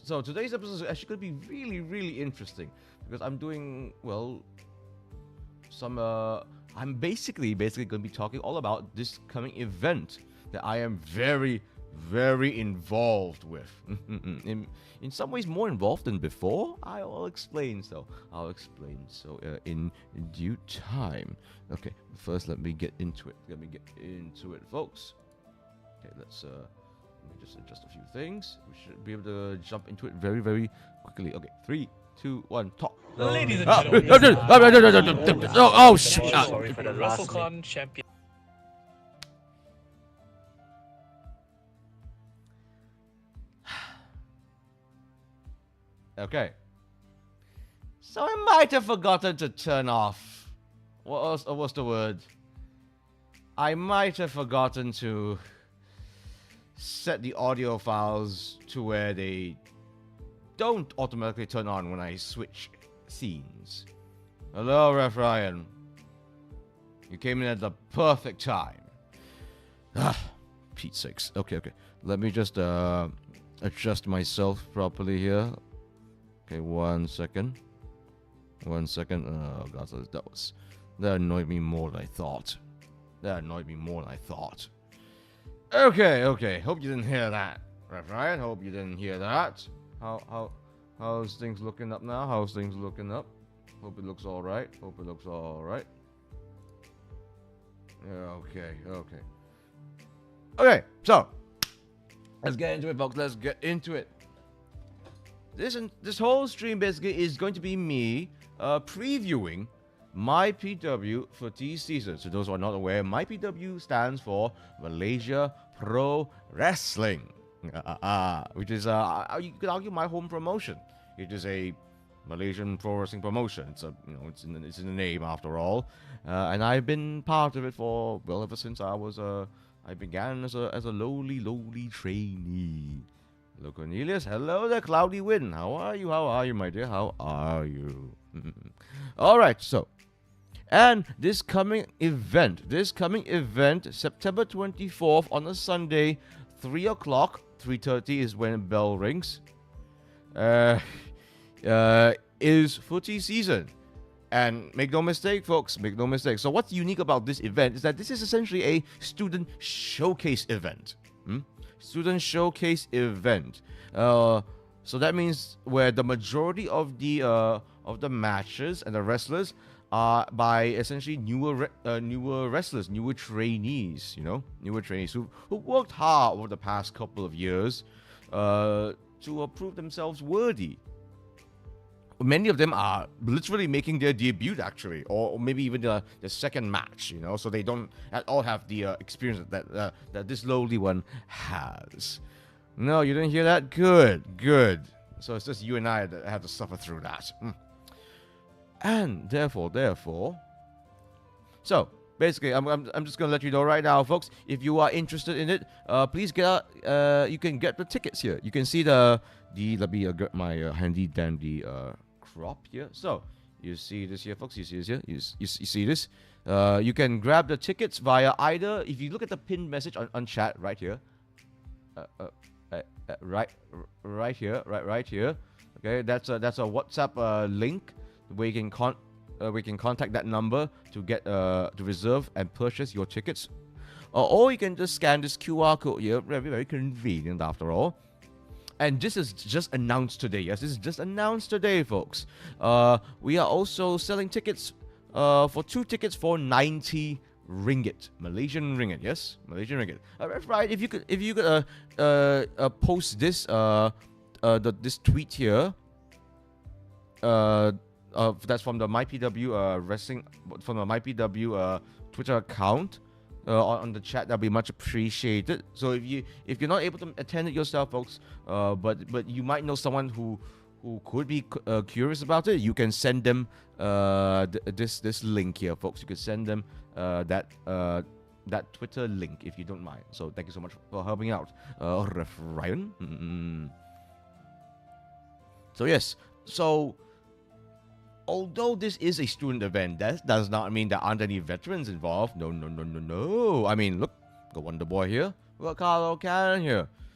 So today's episode is actually going to be really, really interesting because I'm doing I'm basically going to be talking all about this coming event that I am very, very involved with. In some ways more involved than before. I'll explain so in due time. Okay, first let me get into it. Folks. Okay, let me just adjust a few things. We should be able to jump into it very, very quickly. Okay, 3, 2, 1, talk. Ladies and gentlemen, oh shit! sorry for the WrestleCon champion. Okay. So I might have forgotten to turn off. What's the word? I might have forgotten to set the audio files to where they don't automatically turn on when I switch scenes. Hello, Ref Ryan. You came in at the perfect time. Pete's sakes. Okay. Let me just adjust myself properly here. Okay, 1 second. 1 second. Oh god, that annoyed me more than I thought. Okay. Hope you didn't hear that, Ryan. Hope you didn't hear that. How's things looking up now? Hope it looks all right. Okay. So let's get into it, folks. Let's get into it. This whole stream basically is going to be me previewing MYPW FOOTY season. So those who are not aware, MYPW stands for Malaysia Pro Wrestling, which is you could argue my home promotion. It is a Malaysian pro wrestling promotion. It's in the name after all, and I've been part of it for ever since I began as a lowly trainee. Hello, Cornelius. Hello there, Cloudy Wind. How are you, my dear? How are you? All right, so. And this coming event, September 24th on a Sunday, 3 o'clock, 3:30 is when bell rings, is footy season. And make no mistake, folks, So what's unique about this event is that this is essentially a student showcase event. So that means where the majority of the matches and the wrestlers are by essentially newer wrestlers, newer trainees who worked hard over the past couple of years to prove themselves worthy. Many of them are literally making their debut, actually, or maybe even the second match, so they don't at all have the experience that this lowly one has. No, you didn't hear that? Good. So it's just you and I that have to suffer through that. And therefore, so basically, I'm just gonna let you know right now, folks. If you are interested in it, please get you can get the tickets here. You can see let me get my handy dandy crop here. So you see this here, folks. You see this here. You see this. You can grab the tickets via either, if you look at the pinned message on chat right here. Right here. Okay, that's a WhatsApp link where you can contact that number to get to reserve and purchase your tickets, or you can just scan this QR code here. Very, very convenient after all. And this is just announced today. Yes, this is just announced today, folks. We are also selling tickets for 2 tickets for 90 ringgit, Malaysian ringgit. Yes, Malaysian ringgit. Right. If you could post this this tweet here. That's from the MYPW wrestling, from the MYPW Twitter account on the chat. That'll be much appreciated. So if you're not able to attend it yourself, folks, but you might know someone who could be curious about it, you can send them this link here, folks. You can send them that Twitter link if you don't mind. So thank you so much for helping out, Ref Ryan. So yes, although this is a student event, that does not mean there aren't any veterans involved. No. I mean, look, got Wonder Boy here. We got Carlo Cannon here.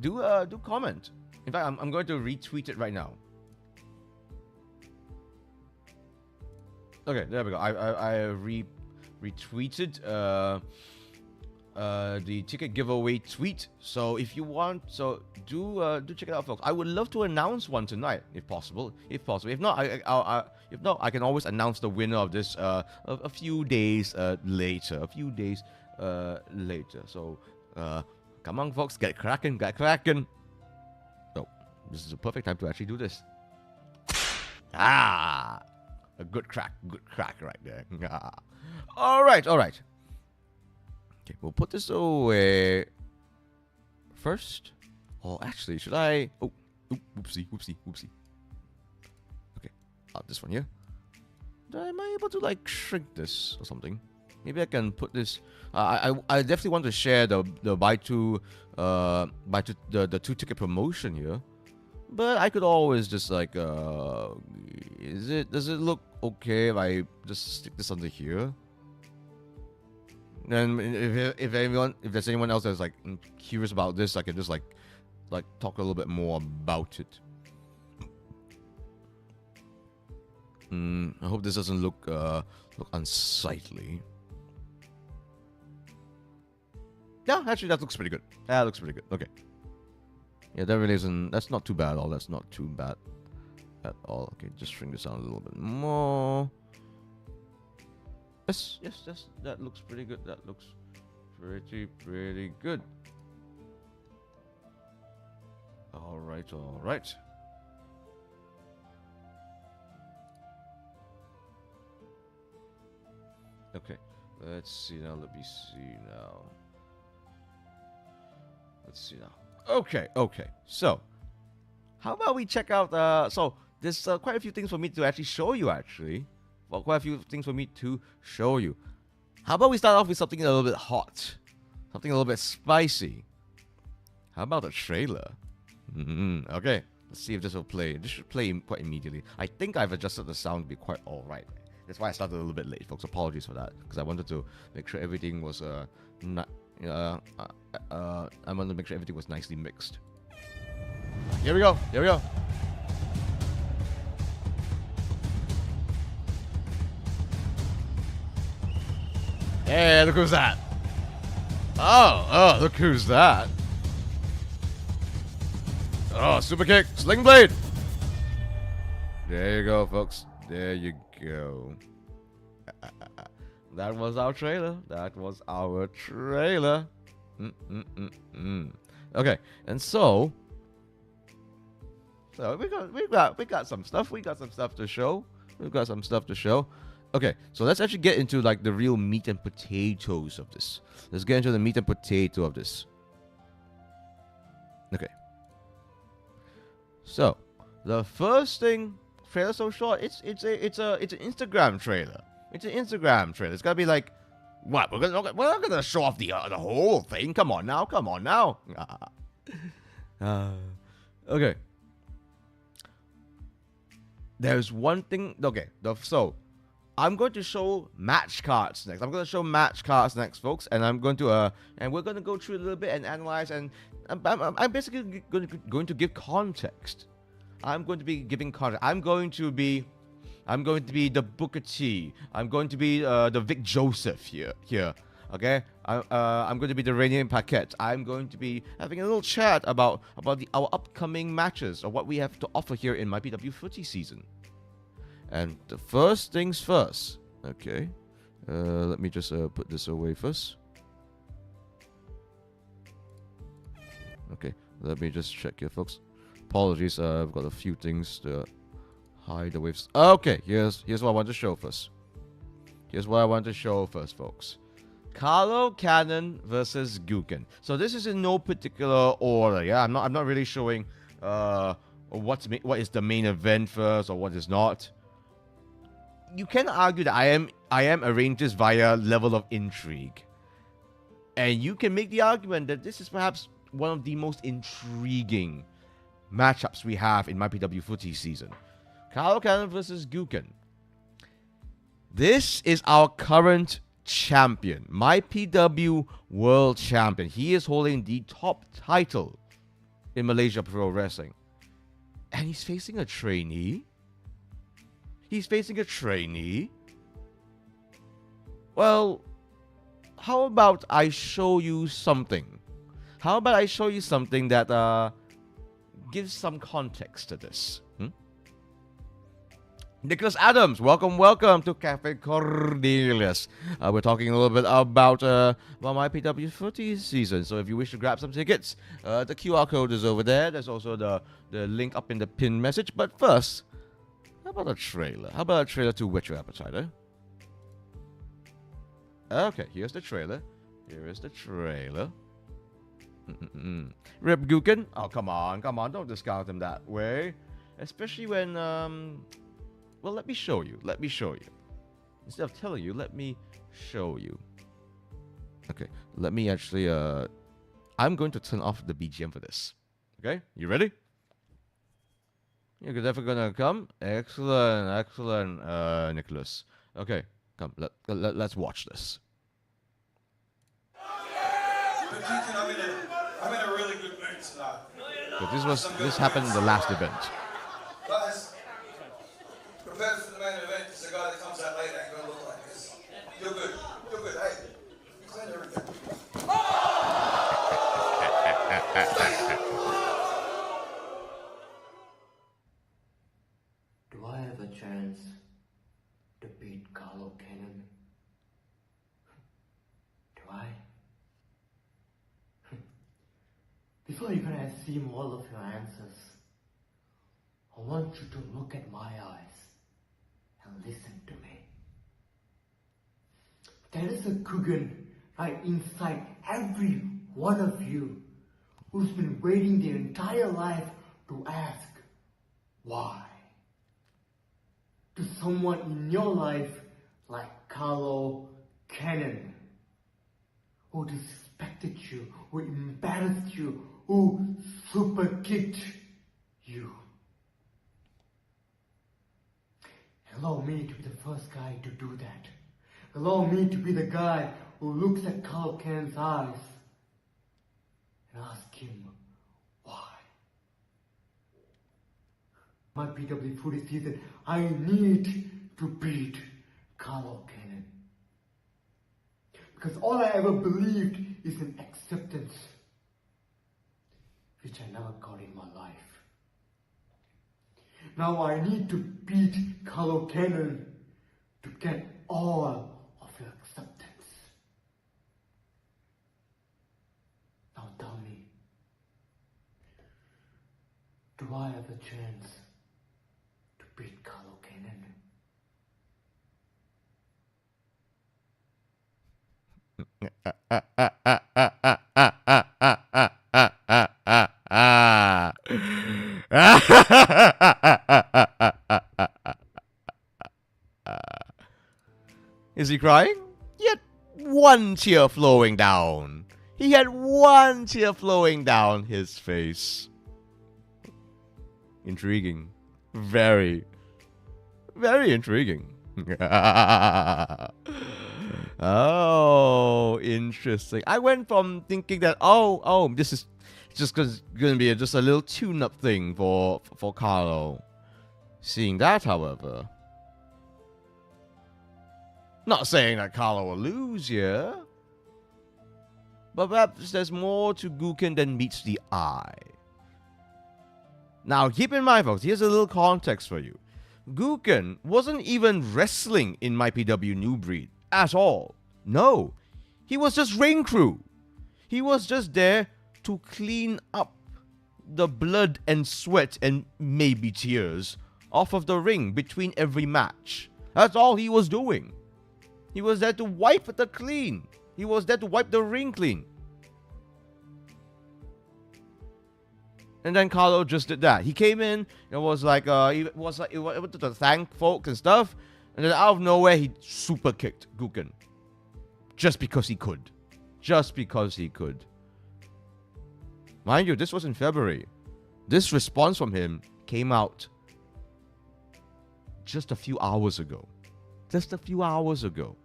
do comment. In fact, I'm going to retweet it right now. Okay, there we go. I retweeted the ticket giveaway tweet. So if you want, do check it out, folks. I would love to announce one tonight, if possible. If not, I can always announce the winner of this a few days later. So come on, folks, get cracking. Oh, this is a perfect time to actually do this. A good crack right there. All right. Okay, we'll put this away first. Or actually, should I? Oh, whoopsie. Okay, this one here. Am I able to like shrink this or something? Maybe I can put this. I definitely want to share the buy two the 2 ticket promotion here. But I could always just like, does it look okay if I just stick this under here? And if there's anyone else that's like curious about this, I can just like talk a little bit more about it. I hope this doesn't look unsightly. Yeah, actually that looks pretty good. Okay. Yeah, that really isn't. That's not too bad at all. Okay, just shrink this down a little bit more. Yes. That looks pretty good. Pretty good. All right. Okay, let's see now. Okay. So, how about we check out? So there's quite a few things for me to actually show you. How about we start off with something a little bit hot, something a little bit spicy? How about a trailer? Okay, let's see if this will play. This should play quite immediately. I think I've adjusted the sound to be quite all right. That's why I started a little bit late, folks. Apologies for that, because I wanted to make sure everything was I wanted to make sure everything was nicely mixed. Here we go. Hey, look who's that. Oh, look who's that. Oh, super kick, sling blade. There you go, folks. There you go. That was our trailer. Okay, and so we got some stuff. We got some stuff to show. Okay, so let's actually get into like the real meat and potatoes of this. Let's get into the meat and potato of this. Okay. So the first thing, trailer so short. It's an Instagram trailer. It's gotta be like, what? We're not gonna show off the whole thing. Come on now. Okay. There's one thing. Okay. So I'm going to show match cards next. Folks, and I'm going to and we're gonna go through a little bit and analyze. And I'm basically going to give context. I'm going to be giving context. I'm going to be the Booker T. I'm going to be the Vic Joseph here. Okay. I'm going to be the Rainier Paquette. I'm going to be having a little chat about our upcoming matches or what we have to offer here in MYPW Footy season. And the first things first. Okay. Let me just put this away first. Okay. Let me just check here, folks. Apologies. I've got a few things to hide the waves. Okay. Here's what I want to show first. Folks. Carlo Cannon versus Guken. So this is in no particular order. Yeah, I'm not really showing what is the main event first or what is not. You can argue that I am arranged this via level of intrigue, and you can make the argument that this is perhaps one of the most intriguing matchups we have in MYPW Footy season. Carlo Cannon versus Guken. This is our current champion, MYPW World Champion. He is holding the top title in Malaysia Pro Wrestling. And he's facing a trainee? He's facing a trainee? Well, how about I show you something? How about I show you something that gives some context to this? Nicholas Adams, welcome to Cafe Cornelius. We're talking a little bit about MYPW Footy season. So if you wish to grab some tickets, the QR code is over there. There's also the link up in the pinned message. But first, how about a trailer? How about a trailer to whet your appetite, eh? Okay, here's the trailer. Here is the trailer. Rip Gookin? Oh, come on. Don't discount him that way. Especially when, well, let me show you. Instead of telling you, let me show you. Okay, let me actually, I'm going to turn off the BGM for this. Okay, you ready? You're definitely gonna come. Excellent, Nicholas. Okay, come, let's watch this. I'm in a really good mood tonight. So this happened in the last event. Guys, prepare for the main event because the guy that comes out later ain't gonna look like this. You're good. Hey, clean everything. Do I have a chance to beat Carlo Cannon? Do I? Before you're gonna assume all of your answers, I want you to look at my eyes and listen to me. There is a Kugan right inside every one of you who's been waiting their entire life to ask, why? To someone in your life like Carlo Cannon, who disrespected you, who embarrassed you, who super kicked you. Allow me to be the first guy to do that. Allow me to be the guy who looks at Carl Cannon's eyes and asks him why. My PW Footy season, I need to beat Carlo Cannon. Because all I ever believed is in acceptance, which I never got in my life. Now I need to beat Carlo Cannon to get all of your acceptance. Now tell me, do I have a chance to beat Carlo Cannon? Is he crying? Yet one tear flowing down. He had one tear flowing down his face. Intriguing. Very, very intriguing. Oh, interesting. I went from thinking that this is just gonna be just a little tune-up thing for Carlo. Seeing that, however, not saying that Carlo will lose here, but perhaps there's more to Gookin than meets the eye. Now, keep in mind, folks, here's a little context for you. Gookin wasn't even wrestling in MyPW New Breed at all. No, he was just ring crew. He was just there to clean up the blood and sweat and maybe tears off of the ring between every match. That's all he was doing. He was there to wipe the clean. He was there to wipe the ring clean. And then Carlo just did that. He came in and was like, he wanted to thank folks and stuff. And then out of nowhere, he super kicked Gookin. Just because he could. Just because he could. Mind you, this was in February. This response from him came out just a few hours ago. Just a few hours ago.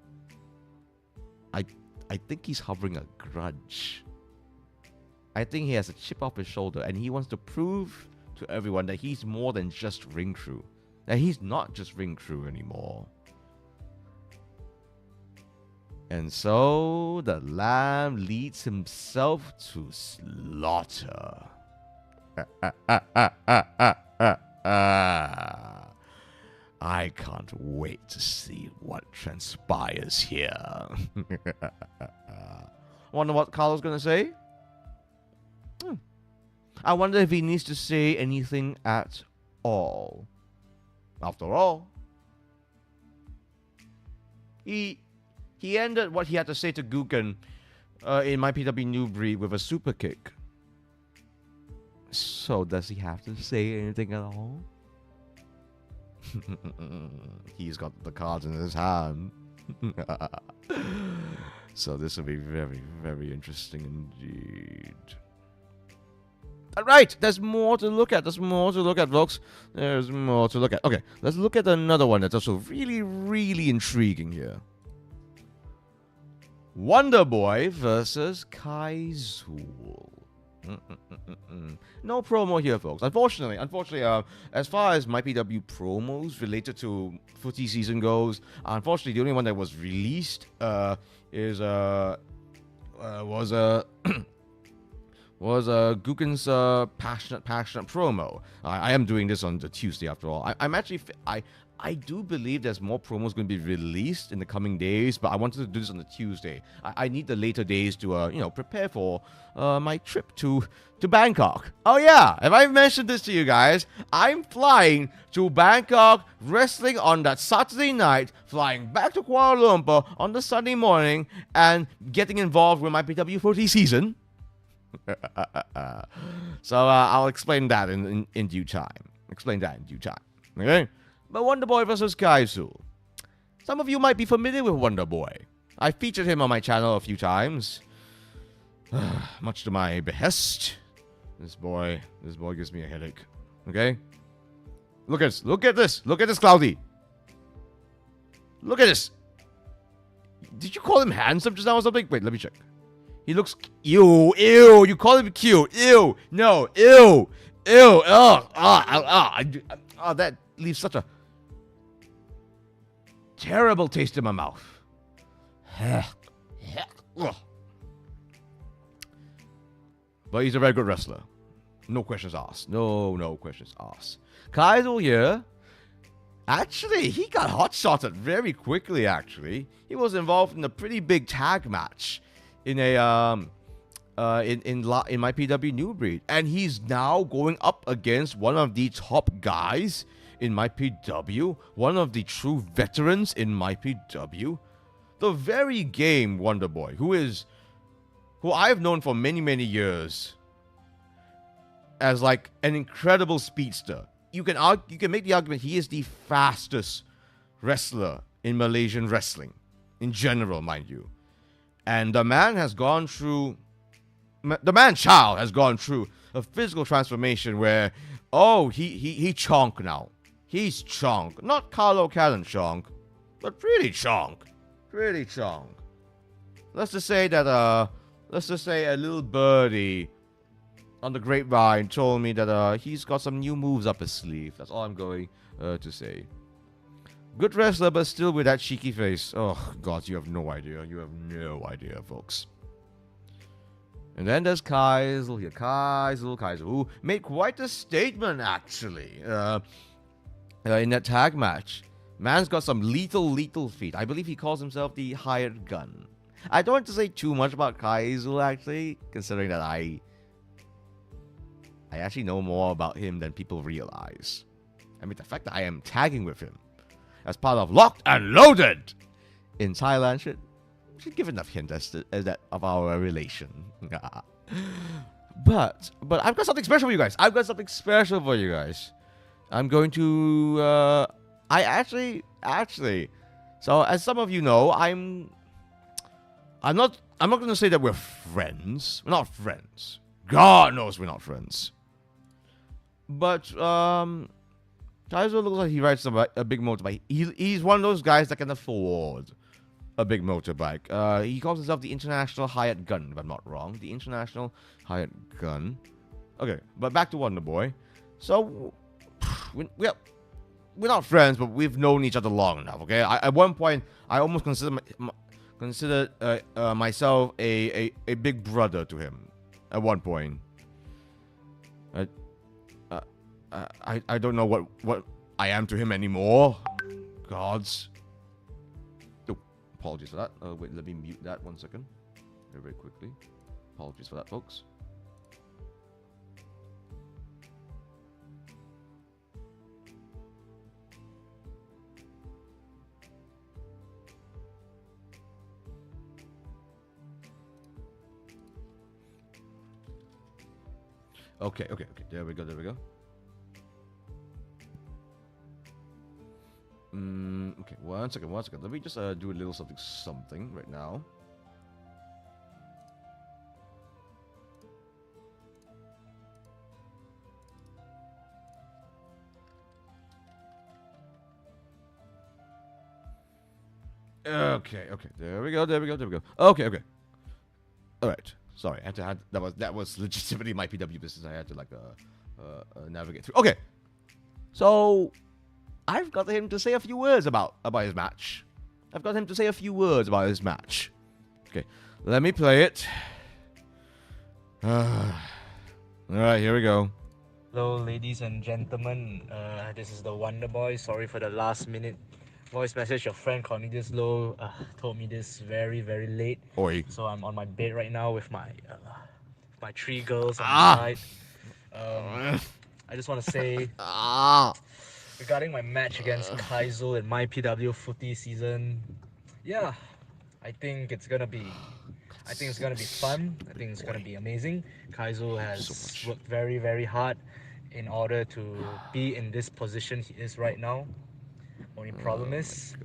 I think he's harboring a grudge. I think he has a chip off his shoulder, and he wants to prove to everyone that he's more than just ring crew. That he's not just ring crew anymore. And so the lamb leads himself to slaughter. I can't wait to see what transpires here. Wonder what Carlo's gonna say? I wonder if he needs to say anything at all. After all, he ended what he had to say to Guggen in MYPW New Breed with a super kick. So does he have to say anything at all? He's got the cards in his hand. So this will be very, very interesting indeed. Alright, there's more to look at. There's more to look at, folks. There's more to look at. Okay, let's look at another one that's also really, really intriguing here. Wonder Boy versus Kaizul. No promo here, folks. Unfortunately, as far as MYPW promos related to footy season goes, unfortunately, the only one that was released was Guggen's passionate promo. I am doing this on the Tuesday after all. I do believe there's more promos going to be released in the coming days, but I wanted to do this on the Tuesday. I need the later days to prepare for my trip to Bangkok. Oh yeah, have I mentioned this to you guys? I'm flying to Bangkok, wrestling on that Saturday night, flying back to Kuala Lumpur on the Sunday morning, and getting involved with MYPW FOOTY season. So I'll explain that in due time. Okay? But Wonder Boy versus Kaizul. Some of you might be familiar with Wonder Boy. I featured him on my channel a few times. Much to my behest. This boy gives me a headache. Okay? Look at this, Cloudy. Look at this. Did you call him handsome just now or something? Wait, let me check. He looks... Ew. You call him cute. Ew. No. Ew. That leaves such a terrible taste in my mouth. But he's a very good wrestler. No questions asked. No questions asked. Kaizul here... Actually, he got hot-shotted very quickly, actually. He was involved in a pretty big tag match in MYPW New Breed, and he's now going up against one of the top guys in MYPW, one of the true veterans in MYPW, the very game Wonder Boy, who I've known for many years as like an incredible speedster. You can make the argument he is the fastest wrestler in Malaysian wrestling in general, mind you. And the man has gone through... The man-child has gone through a physical transformation where, he chonk now. He's chonk. Not Carlo Callan chonk, but pretty chonk. Pretty chonk. Let's just say that, a little birdie on the grapevine told me that, he's got some new moves up his sleeve. That's all I'm going to say. Good wrestler, but still with that cheeky face. Oh, God, you have no idea. You have no idea, folks. And then there's Kaizul here. Kaizul, who made quite a statement, actually, in that tag match. Man's got some lethal feet. I believe he calls himself the hired gun. I don't want to say too much about Kaizul, actually, considering that I actually know more about him than people realize. I mean, the fact that I am tagging with him as part of Locked and Loaded in Thailand should give enough hint as that of our relation. But I've got something special for you guys. I'm going to I actually so as some of you know, I'm not going to say that we're friends. We're not friends. God knows we're not friends. But Kaiser looks like he rides a big motorbike. He's one of those guys that can afford a big motorbike. He calls himself the International Hired Gun, if I'm not wrong. The International Hired Gun. Okay, but back to Wonder Boy. So, we're not friends, but we've known each other long enough, okay? At one point, I almost considered myself a big brother to him. At one point. I don't know what I am to him anymore. Gods. Oh, apologies for that. Wait, let me mute that 1 second. Very quickly. Apologies for that, folks. Okay. There we go. Okay, one second. Let me just do a little something right now. Okay. There we go. Okay. All right. Sorry, that was legitimately my PW business. I had to navigate through. Okay, so I've got him to say a few words about his match. Okay, let me play it. All right, here we go. Hello, ladies and gentlemen. This is the Wonder Boy. Sorry for the last minute voice message. Your friend Cornelius told me this very, very late. Oi. So I'm on my bed right now with my 3 girls on my side. I just want to say regarding my match against Kaizo in MYPW FOOTY season. Yeah, I think it's gonna be fun. I think it's gonna be amazing. Kaizo has worked very, very hard in order to be in this position he is right now. Only problem is,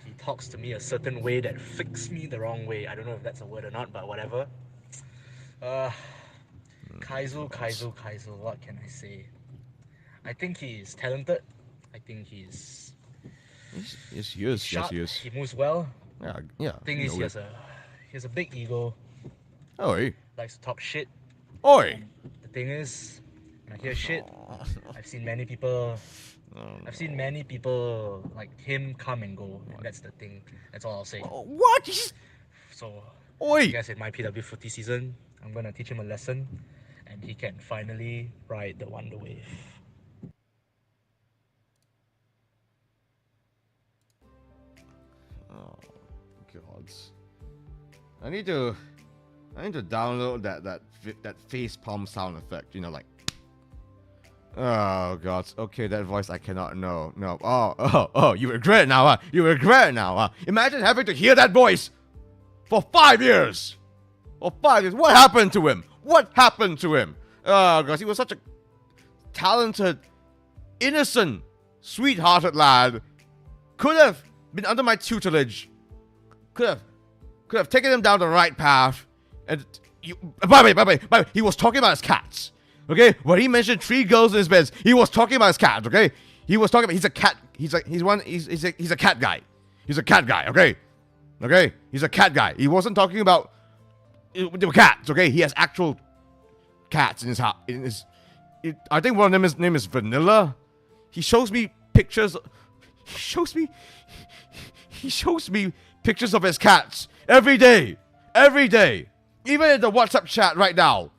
he talks to me a certain way that flicks me the wrong way. I don't know if that's a word or not, but whatever. Kaizo, what can I say? I think he's talented. I think he's Yes, he is. sharp. Yes, he is. He moves well. Yeah. Thing is, he has a big ego. Oi. Likes to talk shit. Oi. The thing is, when I hear shit, I've seen many people like him come and go, and that's the thing. That's all I'll say. What? So, Oi. I guess in my PW FOOTY season, I'm gonna teach him a lesson, and he can finally ride the Wonder Wave. Oh, gods. I need to download that face palm sound effect. You know, like. Oh gods. Okay, that voice I cannot know. No. Oh. You regret it now, huh? Imagine having to hear that voice for 5 years. What happened to him? Oh gosh, he was such a talented, innocent, sweethearted lad. Could have been under my tutelage. Could have taken him down the right path. And by the way, he was talking about his cats. Okay, when he mentioned 3 girls in his bed, he was talking about his cats. Okay, he's a cat. He's a cat guy. He's a cat guy. Okay, he's a cat guy. He wasn't talking about the cats. Okay, he has actual cats in his house. I think one of them is name is Vanilla. He shows me pictures. He shows me pictures of his cats every day. Even in the WhatsApp chat right now,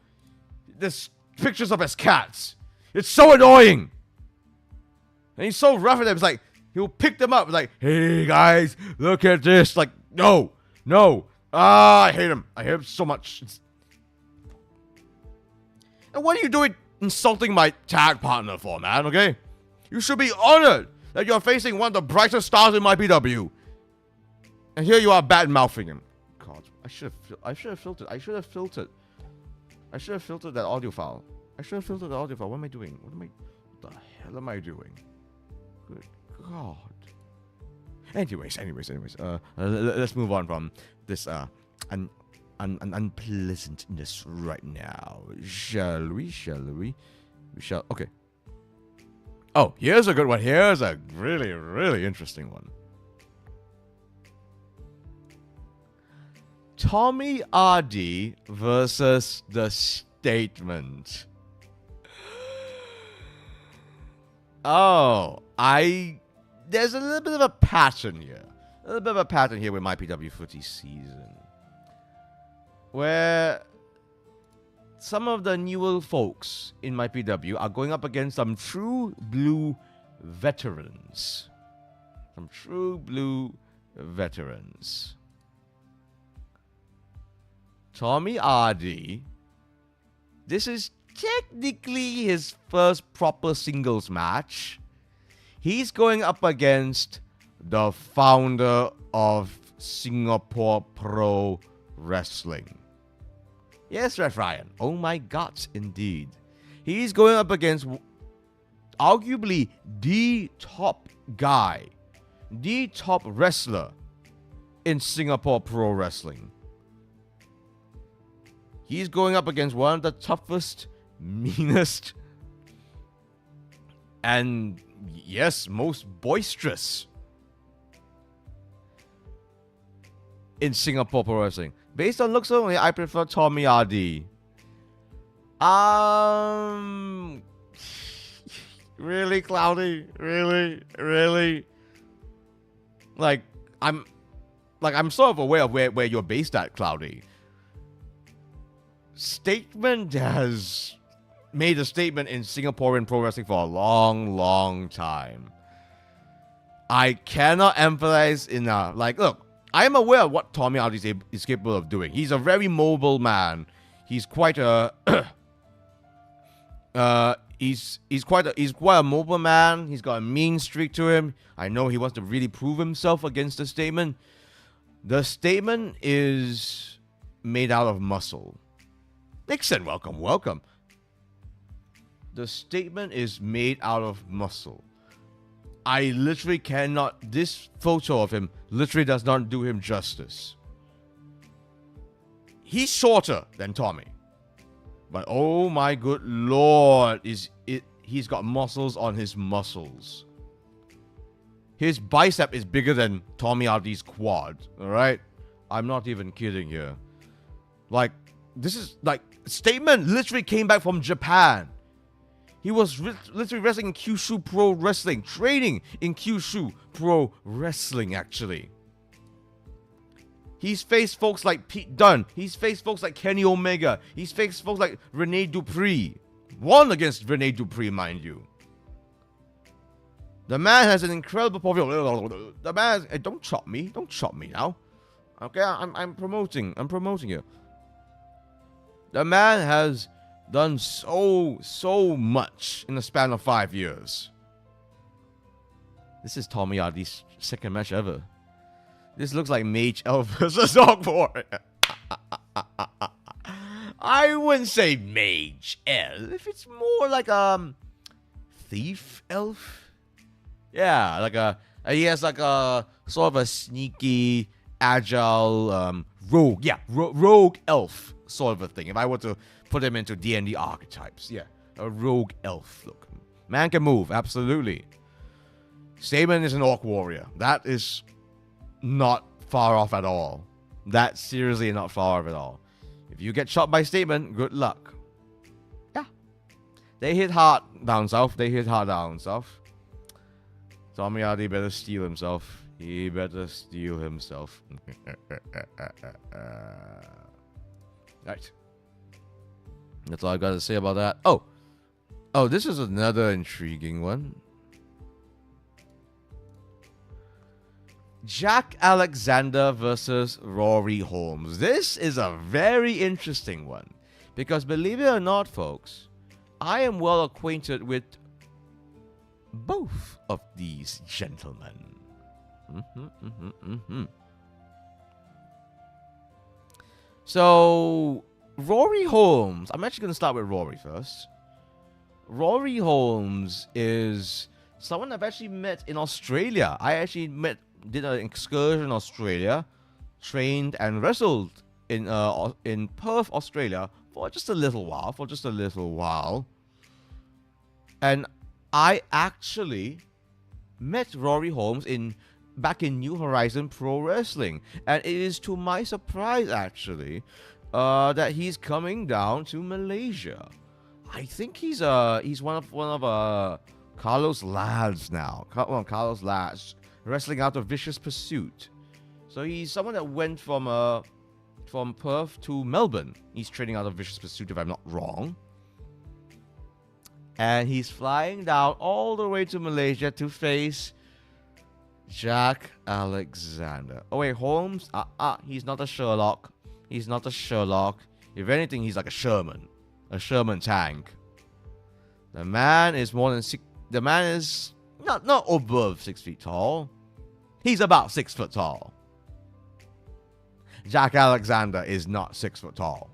there's pictures of his cats. It's so annoying. And he's so rough with them. It's like he'll pick them up. Like, hey guys, look at this. Like, no. I hate him. I hate him so much. And what are you doing insulting my tag partner for, man? Okay, you should be honored that you're facing one of the brightest stars in my BW. And here you are bad-mouthing him. God, I should have filtered that audio file. What am I doing? What the hell am I doing? Good God. Anyways. Let's move on from this unpleasantness right now. Shall we? Okay. Oh, here's a good one. Here's a really, really interesting one. Tommy Hardy versus The Statement. Oh, there's a little bit of a pattern here. A little bit of a pattern here with MYPW Footy season. Where some of the newer folks in MYPW are going up against some true blue veterans. Some true blue veterans. Tommy Hardy. This is technically his first proper singles match. He's going up against the founder of Singapore Pro Wrestling. Yes, Ref Ryan. Oh my God, indeed. He's going up against arguably the top guy, the top wrestler in Singapore Pro Wrestling. He's going up against one of the toughest, meanest, and yes, most boisterous in Singapore Pro Wrestling. Based on looks only, I prefer Tommy Hardy. Really, Cloudy? Really? I'm sort of aware of where you're based at, Cloudy. Statement has made a statement in Singaporean pro wrestling for a long time. I cannot emphasize enough. Look, I am aware of what Tommy Hardy is capable of doing. He's a very mobile man. He's quite a he's quite a mobile man. He's got a mean streak to him. I know he wants to really prove himself against the Statement. The Statement is made out of muscle. Nixon, welcome. The Statement is made out of muscle. I literally cannot. This photo of him literally does not do him justice. He's shorter than Tommy, but oh my good lord, he's got muscles on his muscles. His bicep is bigger than Tommy Hardy's quad. All right, I'm not even kidding here. This is Statement literally came back from Japan. He was literally wrestling in Kyushu Pro Wrestling, training in Kyushu Pro Wrestling, actually. He's faced folks like Pete Dunne. He's faced folks like Kenny Omega. He's faced folks like Rene Dupree. Won against Rene Dupree, mind you. The man has an incredible portfolio. The man, hey, don't chop me now. Okay, I'm promoting you. The man has done so much in the span of 5 years. This is Tommy Hardy's second match ever. This looks like Mage Elf versus Dog Warrior. I wouldn't say Mage Elf. It's more like Thief Elf. Yeah, he has a sort of a sneaky, agile rogue. Yeah, rogue elf sort of a thing. If I were to put him into D&D archetypes, yeah, a rogue elf look. Man can move, absolutely. Statement is an orc warrior. That is not far off at all. That's seriously not far off at all. If you get shot by Statement, good luck. Yeah. They hit hard down south. Tommy Hardy better steal himself. He better steal himself. Right. That's all I got to say about that. Oh, this is another intriguing one. Jack Alexander versus Rory Holmes. This is a very interesting one. Because believe it or not, folks, I am well acquainted with both of these gentlemen. So, Rory Holmes. I'm actually going to start with Rory first. Rory Holmes is someone I've actually met in Australia. I actually did an excursion in Australia, trained and wrestled in Perth, Australia for just a little while. And I actually met Rory Holmes in back in New Horizon Pro Wrestling, and it is to my surprise actually that he's coming down to Malaysia. I think he's one of Carlos lads now. Carlos lads wrestling out of Vicious Pursuit. So he's someone that went from Perth to Melbourne. He's training out of Vicious Pursuit, if I'm not wrong. And he's flying down all the way to Malaysia to face Jack Alexander. Oh wait, Holmes? He's not a Sherlock. He's not a Sherlock. If anything, he's like a Sherman. A Sherman tank. The man is more than six. The man is not above 6 feet tall. He's about 6 foot tall. Jack Alexander is not 6 foot tall.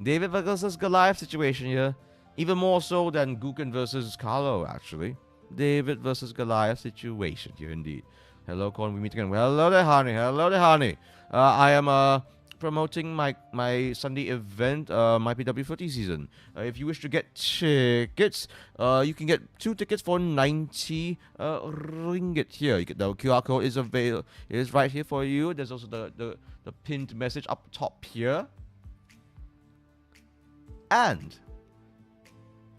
David versus Goliath situation here. Even more so than Guken versus Carlo, actually. David versus Goliath situation here, indeed. Hello, Corn. We meet again. Hello there, honey. Hello there, honey. I am promoting my Sunday event, MYPW Footy season. If you wish to get tickets, you can get 2 tickets for 90 ringgit here. You get the QR code is right here for you. There's also the pinned message up top here. And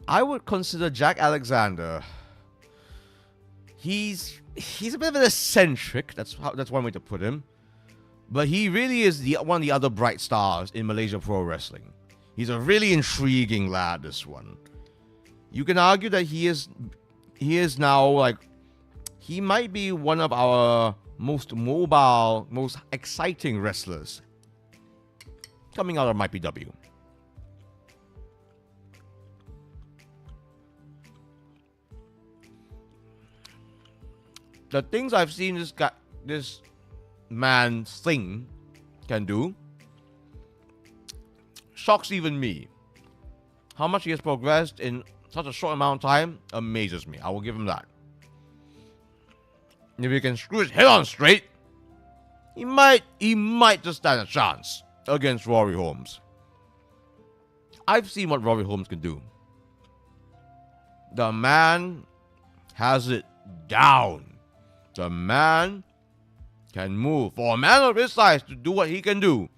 I would consider Jack Alexander. He's a bit of an eccentric. That's one way to put him. But he really is one of the other bright stars in Malaysia Pro Wrestling. He's a really intriguing lad, this one. You can argue that he is now, like, he might be one of our most mobile, most exciting wrestlers coming out of MYPW. The things I've seen this man thing can do shocks even me. How much he has progressed in such a short amount of time amazes me. I will give him that. If he can screw his head on straight, he might just stand a chance against Rory Holmes. I've seen what Rory Holmes can do. The man has it down. The man can move. For a man of his size to do what he can do,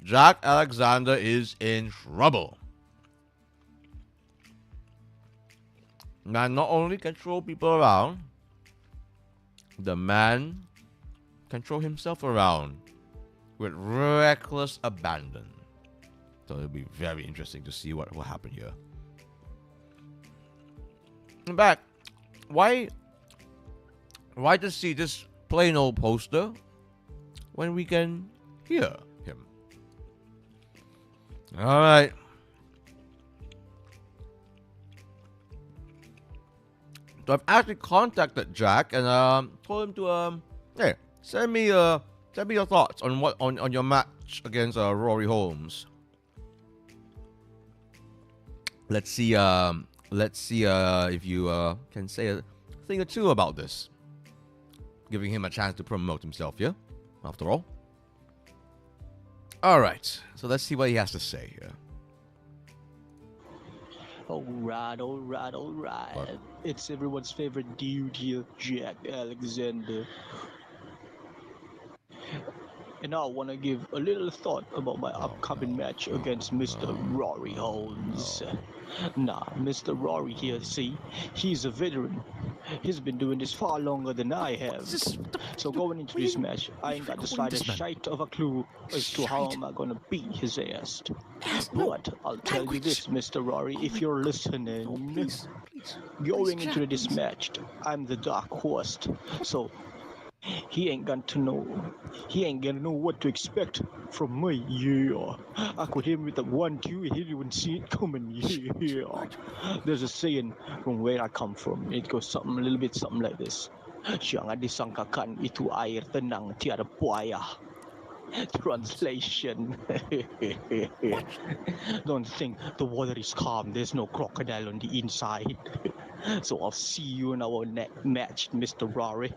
Jack Alexander is in trouble. Man not only can throw people around, the man can throw himself around with reckless abandon. So it'll be very interesting to see what will happen here. In fact, why just see this plain old poster when we can hear him? All right. So I've actually contacted Jack and told him to hey, send me your thoughts on your match against Rory Holmes. Let's see if you can say a thing or two about this. Giving him a chance to promote himself, yeah? After all. Alright, so let's see what he has to say here. Alright. What? It's everyone's favorite dude here, Jack Alexander. And I want to give a little thought about my upcoming match against Mr. Rory Holmes. Nah, Mr. Rory here, see, he's a veteran. He's been doing this far longer than I have. So going into this match, I ain't got the slightest shite of a clue as to how am I gonna beat his ass. But I'll tell you this, Mr. Rory, if you're listening, going into this match, I'm the dark horse. So he ain't gonna know what to expect from me, yeah. I could hit him with a 1-2 and he wouldn't see it coming, yeah. There's a saying from where I come from. It goes a little bit something like this. Jangan disangkakan itu air tenang tiada buaya. Translation. Don't think the water is calm, there's no crocodile on the inside. So I'll see you in our next match, Mr. Rory.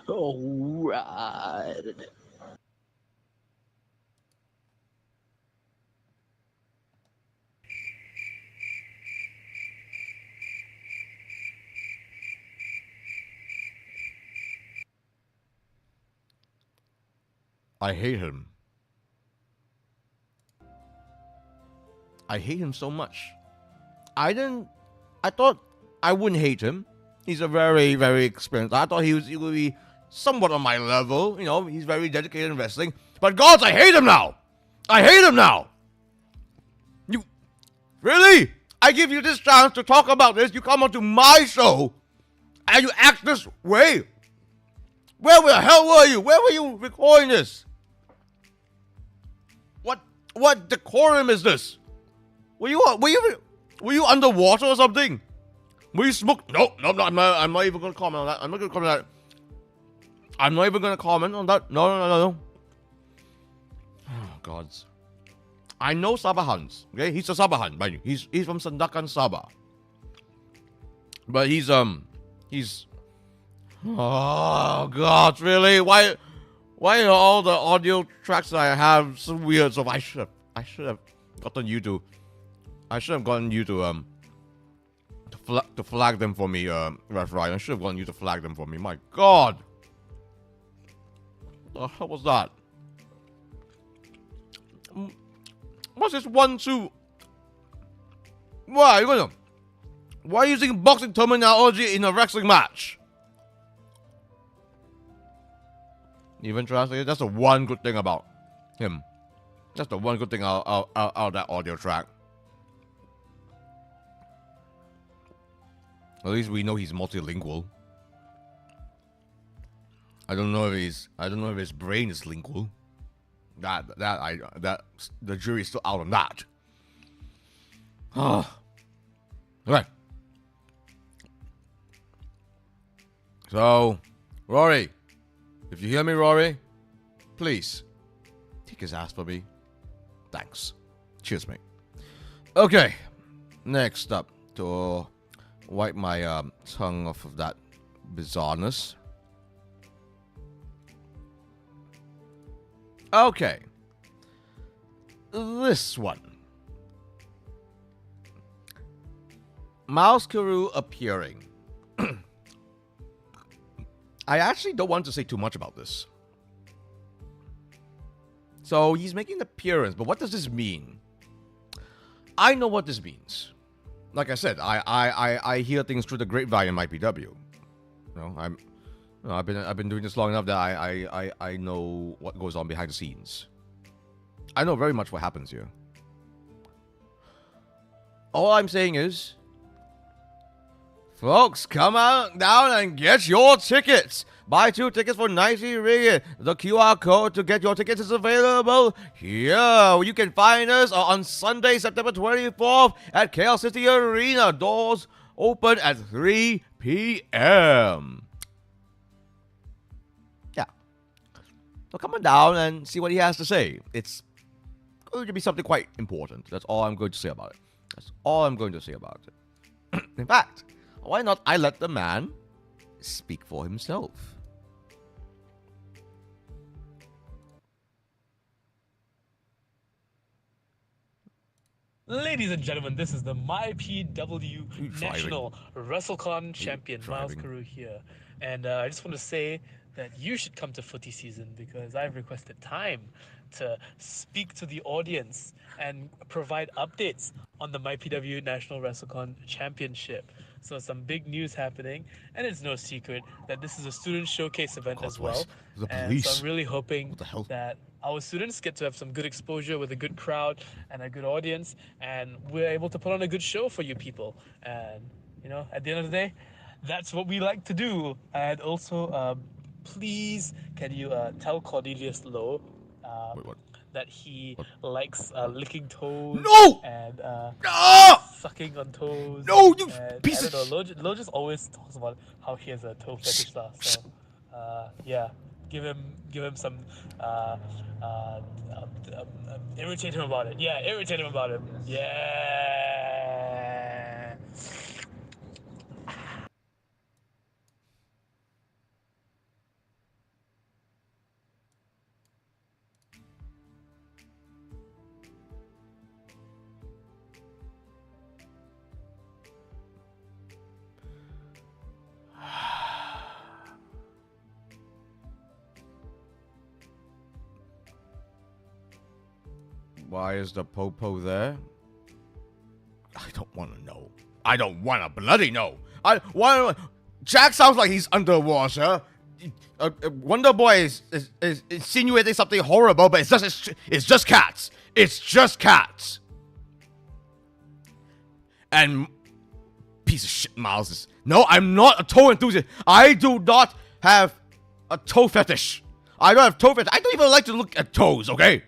Alright. I hate him. I hate him so much. I thought I wouldn't hate him. He's a very, very experienced. I thought he would be somewhat on my level. You know, he's very dedicated in wrestling. But gods, I hate him now. I hate him now. You really? I give you this chance to talk about this. You come onto my show, and you act this way. Where the hell were you? Where were you recording this? What decorum is this? Were you underwater or something? Were you smoke? No, I'm not even gonna comment on that. I'm not gonna comment on that. I'm not even gonna comment on that. No. Oh, gods. I know Sabah Hans. Okay, he's a Sabahan, mind you. He's from Sandakan, Sabah. But he's oh god, really? Why are all the audio tracks that I have so weird? So I should have gotten you to to flag them for me, Ref Ryan. I should have gotten you to flag them for me. My god. What the hell was that? What's this 1-2? Why are you using boxing terminology in a wrestling match? Even translated. That's the one good thing about him. That's the one good thing out of that audio track. At least we know he's multilingual. I don't know if his brain is lingual. That the jury's still out on that. Okay. So, Rory, if you hear me, Rory, please take his ass for me. Thanks. Cheers, mate. Okay. Next up, to wipe my tongue off of that bizarreness. Okay. This one. Mouse Karoo appearing. I actually don't want to say too much about this. So he's making an appearance, but what does this mean? I know what this means. Like I said, I hear things through the grapevine in MYPW. You know, I've been doing this long enough that I know what goes on behind the scenes. I know very much what happens here. All I'm saying is, folks, come out down and get your tickets. Buy 2 tickets for 90 ringgit. The QR code to get your tickets is available here. You can find us on Sunday, September 24th at KLCity Arena. Doors open at 3 p.m. Yeah. So come on down and see what he has to say. It's going to be something quite important. That's all I'm going to say about it. That's all I'm going to say about it. In fact, why not I let the man speak for himself? Ladies and gentlemen, this is the MYPW National WrestleCon champion, Miles Karoo here. And I just want to say that you should come to footy season because I've requested time to speak to the audience and provide updates on the MYPW National WrestleCon Championship. So some big news happening, and it's no secret that this is a student showcase event as well. And so I'm really hoping that our students get to have some good exposure with a good crowd and a good audience, and we're able to put on a good show for you people. And, you know, at the end of the day, that's what we like to do. And also, please, can you tell Cornelius Lowe that he likes licking toes and sucking on toes. No, you and, piece I don't know, Lo just always talks about how he has a toe fetish stuff. So, yeah, give him some, irritate him about it. Yeah, irritate him about it. Yeah. Why is the popo there? I don't want to know. I don't want to bloody know. Jack sounds like he's underwater. Wonder Boy is insinuating something horrible, but it's just cats. It's just cats. And piece of shit, Miles is. No, I'm not a toe enthusiast. I do not have a toe fetish. I don't have toe fetish. I don't even like to look at toes. Okay?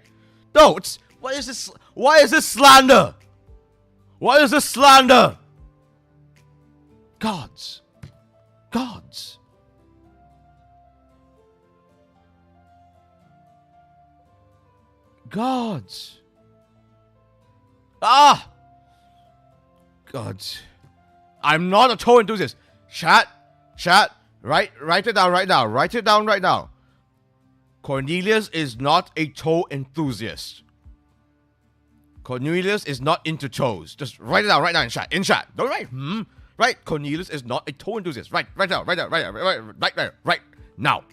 No, it's what is this? Why is this slander? What is this slander? Gods. Gods. Gods. Ah! Gods. I'm not a toe enthusiast. Chat, write it down right now. Write it down right now. Cornelius is not a toe enthusiast. Cornelius is not into toes. Just write it down right now in chat. In chat. Don't write. Right. Cornelius is not a toe enthusiast. Right now. Right now.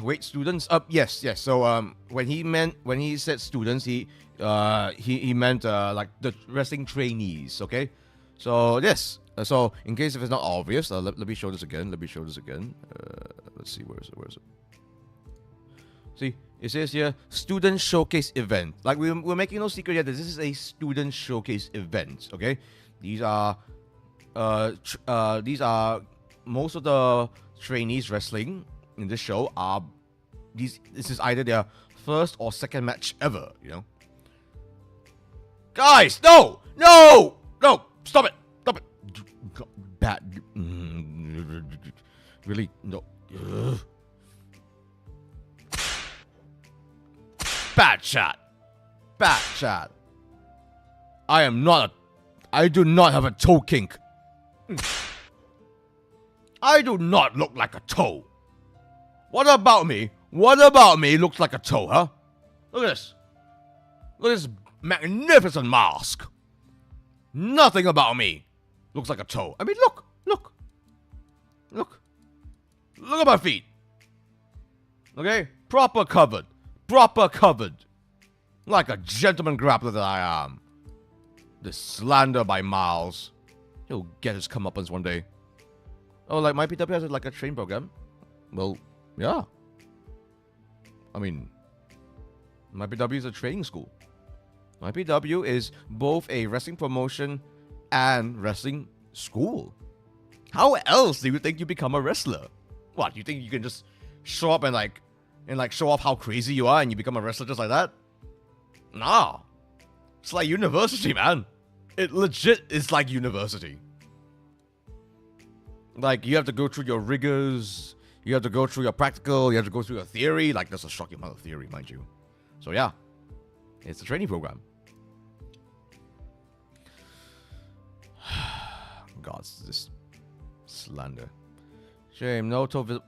Wait, students. Yes. So when he said students, he meant like the wrestling trainees. Okay. So yes. So in case if it's not obvious, let me show this again. Let's see, where is it? See, it says here student showcase event. Like we're making no secret yet that this is a student showcase event. Okay, these are most of the trainees wrestling in this show are this is either their first or second match ever. You know, guys, no, stop it. Bad. Really? No. Ugh. Bad chat. I do not have a toe kink. I do not look like a toe. What about me looks like a toe, huh? Look at this. Look at this magnificent mask. Nothing about me looks like a toe. I mean, look at my feet. Okay? Proper covered. Like a gentleman grappler that I am. This slander by Miles. He'll get his comeuppance one day. Oh, like MYPW has like a training program? Well, yeah. I mean, MYPW is a training school. MYPW is both a wrestling promotion and wrestling school. How else do you think you become a wrestler? What, you think you can just show up and show off how crazy you are and you become a wrestler just like that? Nah. It's like university, man. It legit is like university. Like, you have to go through your rigors, you have to go through your practical, you have to go through your theory. Like, there's a shocking amount of theory, mind you. So yeah, it's a training program. God, this slander. Shame, no toe.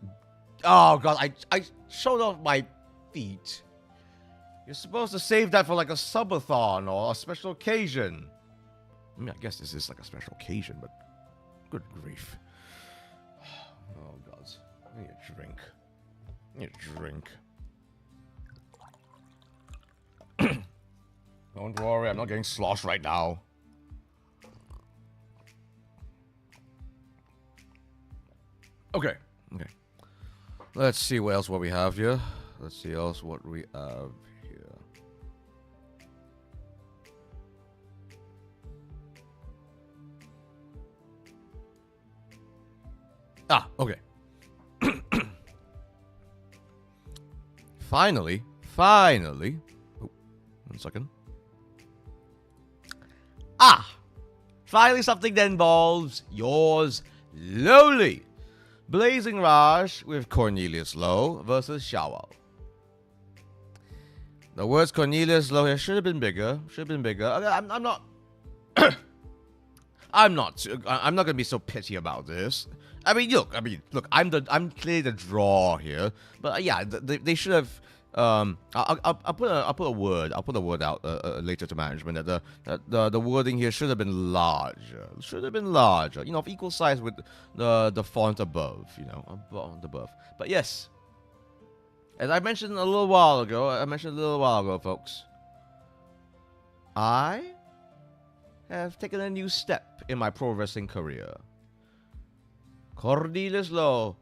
Oh God, I showed off my feet. You're supposed to save that for like a subathon or a special occasion. I mean, I guess this is like a special occasion, but good grief. Oh God, I need a drink. Don't worry, I'm not getting sloshed right now. Okay. Let's see what we have here. Ah, okay. Finally. Oh, 1 second. Finally something that involves yours lowly. Blazing Raj with Cornelius Lowe versus Shawal. The words Cornelius Lowe here should have been bigger. I'm not. I'm not gonna be so petty about this. I mean, look. I'm clearly the draw here, but yeah, they should have. I'll put a word out later to management that the wording here should have been larger. You know, of equal size with the font above. You know, above. But yes, As I mentioned a little while ago, folks, I have taken a new step in my pro wrestling career. Cornelius Lowe,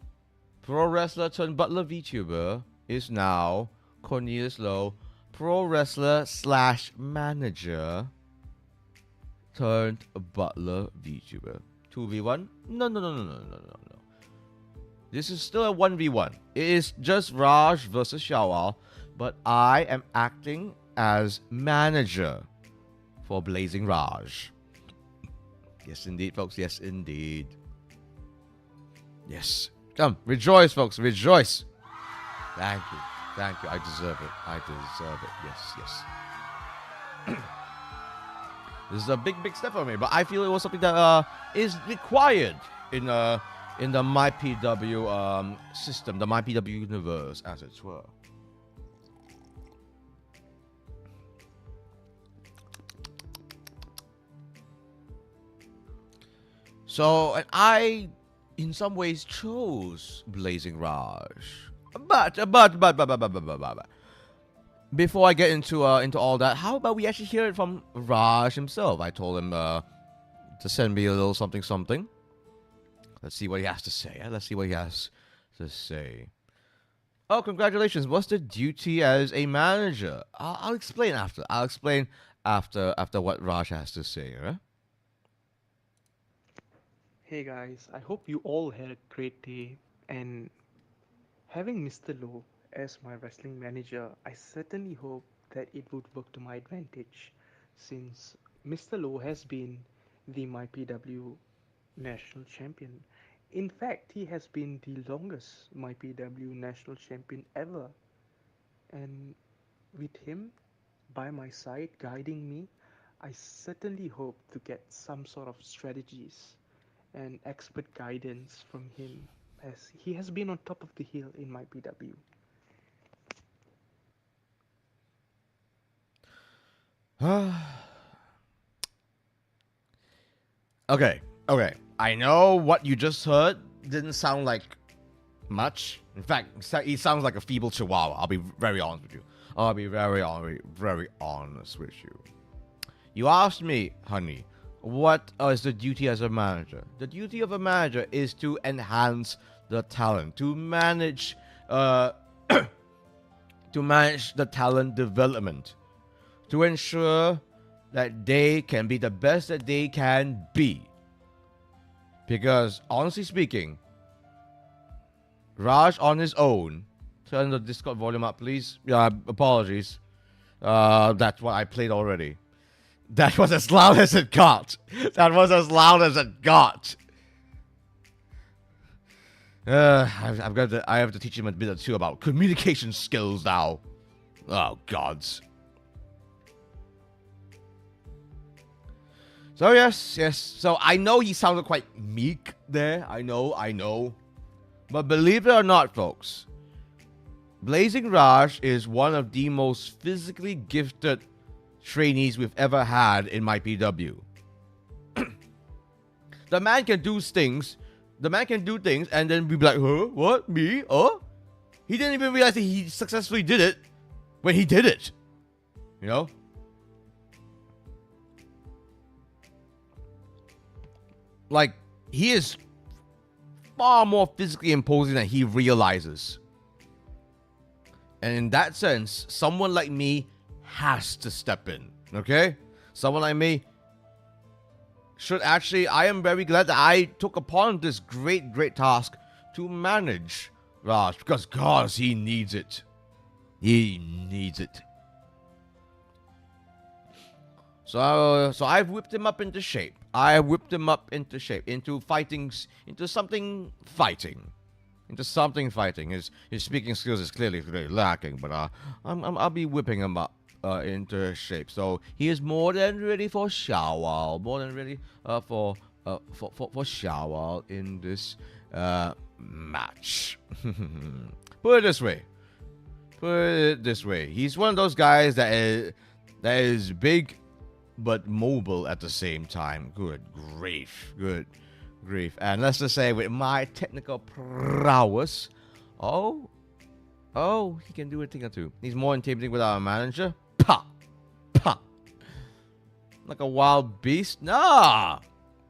pro wrestler turned Butler VTuber, is now Cornelius Lowe, pro wrestler / manager turned Butler VTuber. 2v1? No. This is still a 1v1. It is just Raj versus Shawal, but I am acting as manager for Blazing Raj. Yes, indeed, folks. Yes, indeed. Yes. Come, rejoice, folks. Rejoice. Thank you. Thank you. I deserve it. Yes. This is a big step for me, but I feel it was something that is required in the MYPW system, the MYPW universe, as it were. So, and I, in some ways, chose Blazing Raj, but. Before I get into all that, how about we actually hear it from Raj himself? I told him to send me a little something. Let's see what he has to say. Oh, congratulations! What's the duty as a manager? I'll explain after. After what Raj has to say. Huh? Hey guys, I hope you all had a great day, and having Mr. Lowe as my wrestling manager, I certainly hope that it would work to my advantage, since Mr. Lowe has been the MyPW national champion. In fact, he has been the longest MyPW national champion ever. And with him by my side guiding me, I certainly hope to get some sort of strategies and expert guidance from him, as he has been on top of the hill in MyPW. Okay. I know what you just heard didn't sound like much. In fact, it sounds like a feeble chihuahua. I'll be very honest with you. Very honest with you. You asked me, honey, what is the duty as a manager? The duty of a manager is to enhance the talent, to manage the talent development, to ensure that they can be the best that they can be. Because, honestly speaking, Raj on his own, turn the Discord volume up, please. Apologies. That's what I played already. That was as loud as it got. I have to teach him a bit or two about communication skills now. Oh, gods. So yes. So I know he sounded quite meek there. I know. But believe it or not, folks, Blazing Raj is one of the most physically gifted trainees we've ever had in MyPW. The man can do things, and then be like, huh? What? Me? Oh? He didn't even realize that he successfully did it when he did it. You know? Like, he is far more physically imposing than he realizes. And in that sense, someone like me has to step in, okay? Someone like me should actually, I am very glad that I took upon this great task to manage Raj, because gosh, he needs it. He needs it. So I've whipped him up into shape. Into something fighting. His speaking skills is clearly lacking, but I'll be whipping him up into shape. So he is more than ready for Shawal. More than ready for Shawal in this match. Put it this way. He's one of those guys that is big but mobile at the same time. Good grief. And let's just say, with my technical prowess, oh Oh, he can do a thing or two. He's more intimidating without a manager. Pa! Pa! Like a wild beast? Nah!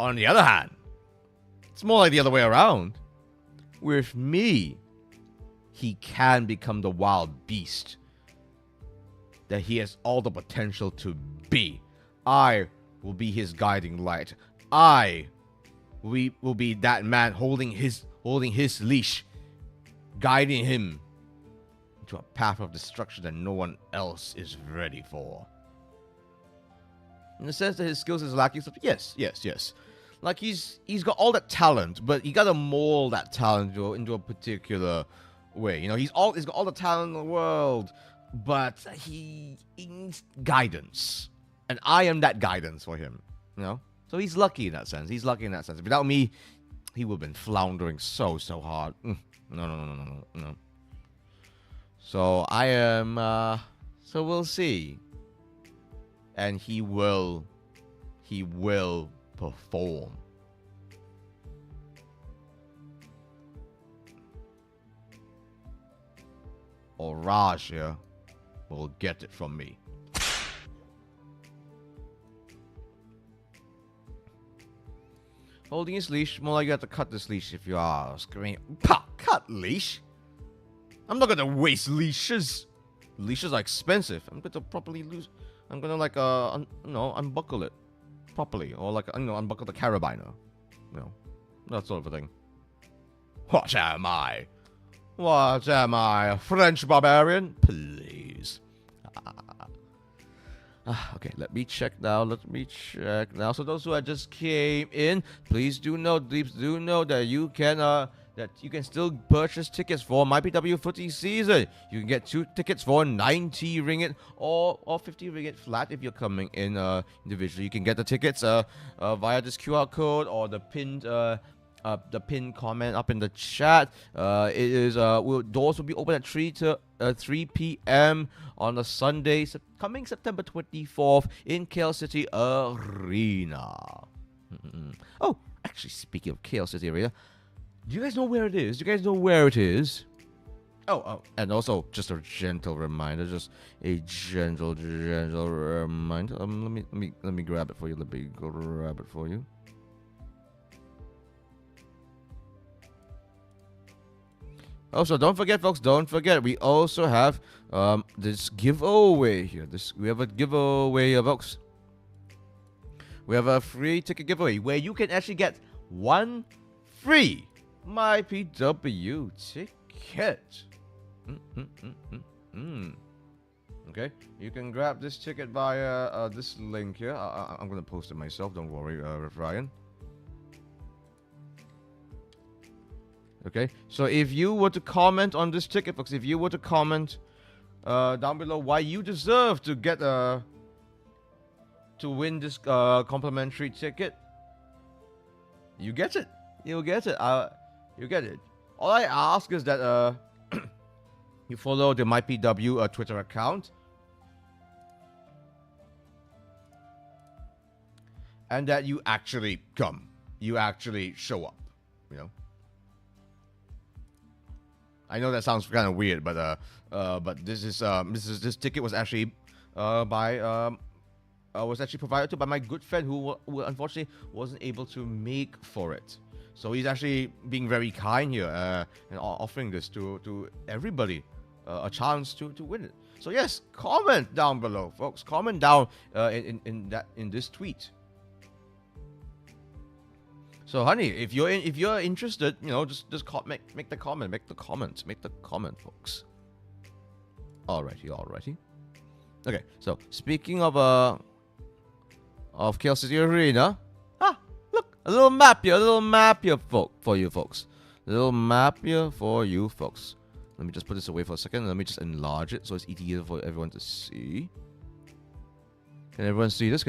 On the other hand, it's more like the other way around. With me, he can become the wild beast that he has all the potential to be. I will be his guiding light. I will be that man holding his leash, guiding him into a path of destruction that no one else is ready for. In the sense that his skills is lacking, yes. Like he's got all that talent, but you gotta mold that talent into a particular way. You know, he's got all the talent in the world, but he needs guidance, and I am that guidance for him. You know, so he's lucky in that sense. Without me, he would have been floundering so hard. No. So I am. So we'll see. And he will perform. Or Raj here will get it from me. Holding his leash, more like you have to cut this leash if you ask. I mean, cut leash? I'm not gonna waste leashes. Leashes are expensive. I'm going to properly lose. I'm gonna like unbuckle it properly, or like unbuckle the carabiner. You know, that sort of a thing. What am I? A French barbarian? Please. Okay, let me check now. So those who just came in, please do know that you can still purchase tickets for MYPW Footy season. You can get 2 tickets for 90 ringgit or 50 ringgit flat if you're coming in individually. You can get the tickets via this QR code or the pinned comment up in the chat. Doors will be open at 3 p.m. on a Sunday, coming September 24th in KLCity Arena. Oh, actually, speaking of KLCity Arena, do you guys know where it is? Oh, and also just a gentle reminder, let me grab it for you. Also, don't forget, folks. We also have this giveaway here. We have a giveaway here, folks. We have a free ticket giveaway where you can actually get 1 free MYPW ticket. Okay, you can grab this ticket via this link here. I'm gonna post it myself. Don't worry, Ryan. Okay, so if you were to comment on this ticket, folks, if you were to comment down below why you deserve to get to win this complimentary ticket, you get it. You get it. All I ask is that you follow the MyPW Twitter account, and that you actually come. You actually show up. You know. I know that sounds kind of weird, but this ticket was actually was actually provided to by my good friend who unfortunately wasn't able to make for it. So he's actually being very kind here and offering this to everybody a chance to win it. So yes, comment down below, folks. Comment down in this tweet. So, honey, if you're interested, you know, just make the comment, folks. Alrighty. Okay, so speaking of KLCity Arena, look, a little map here for you folks. Let me just put this away for a second. Let me just enlarge it so it's easier for everyone to see. Can everyone see this?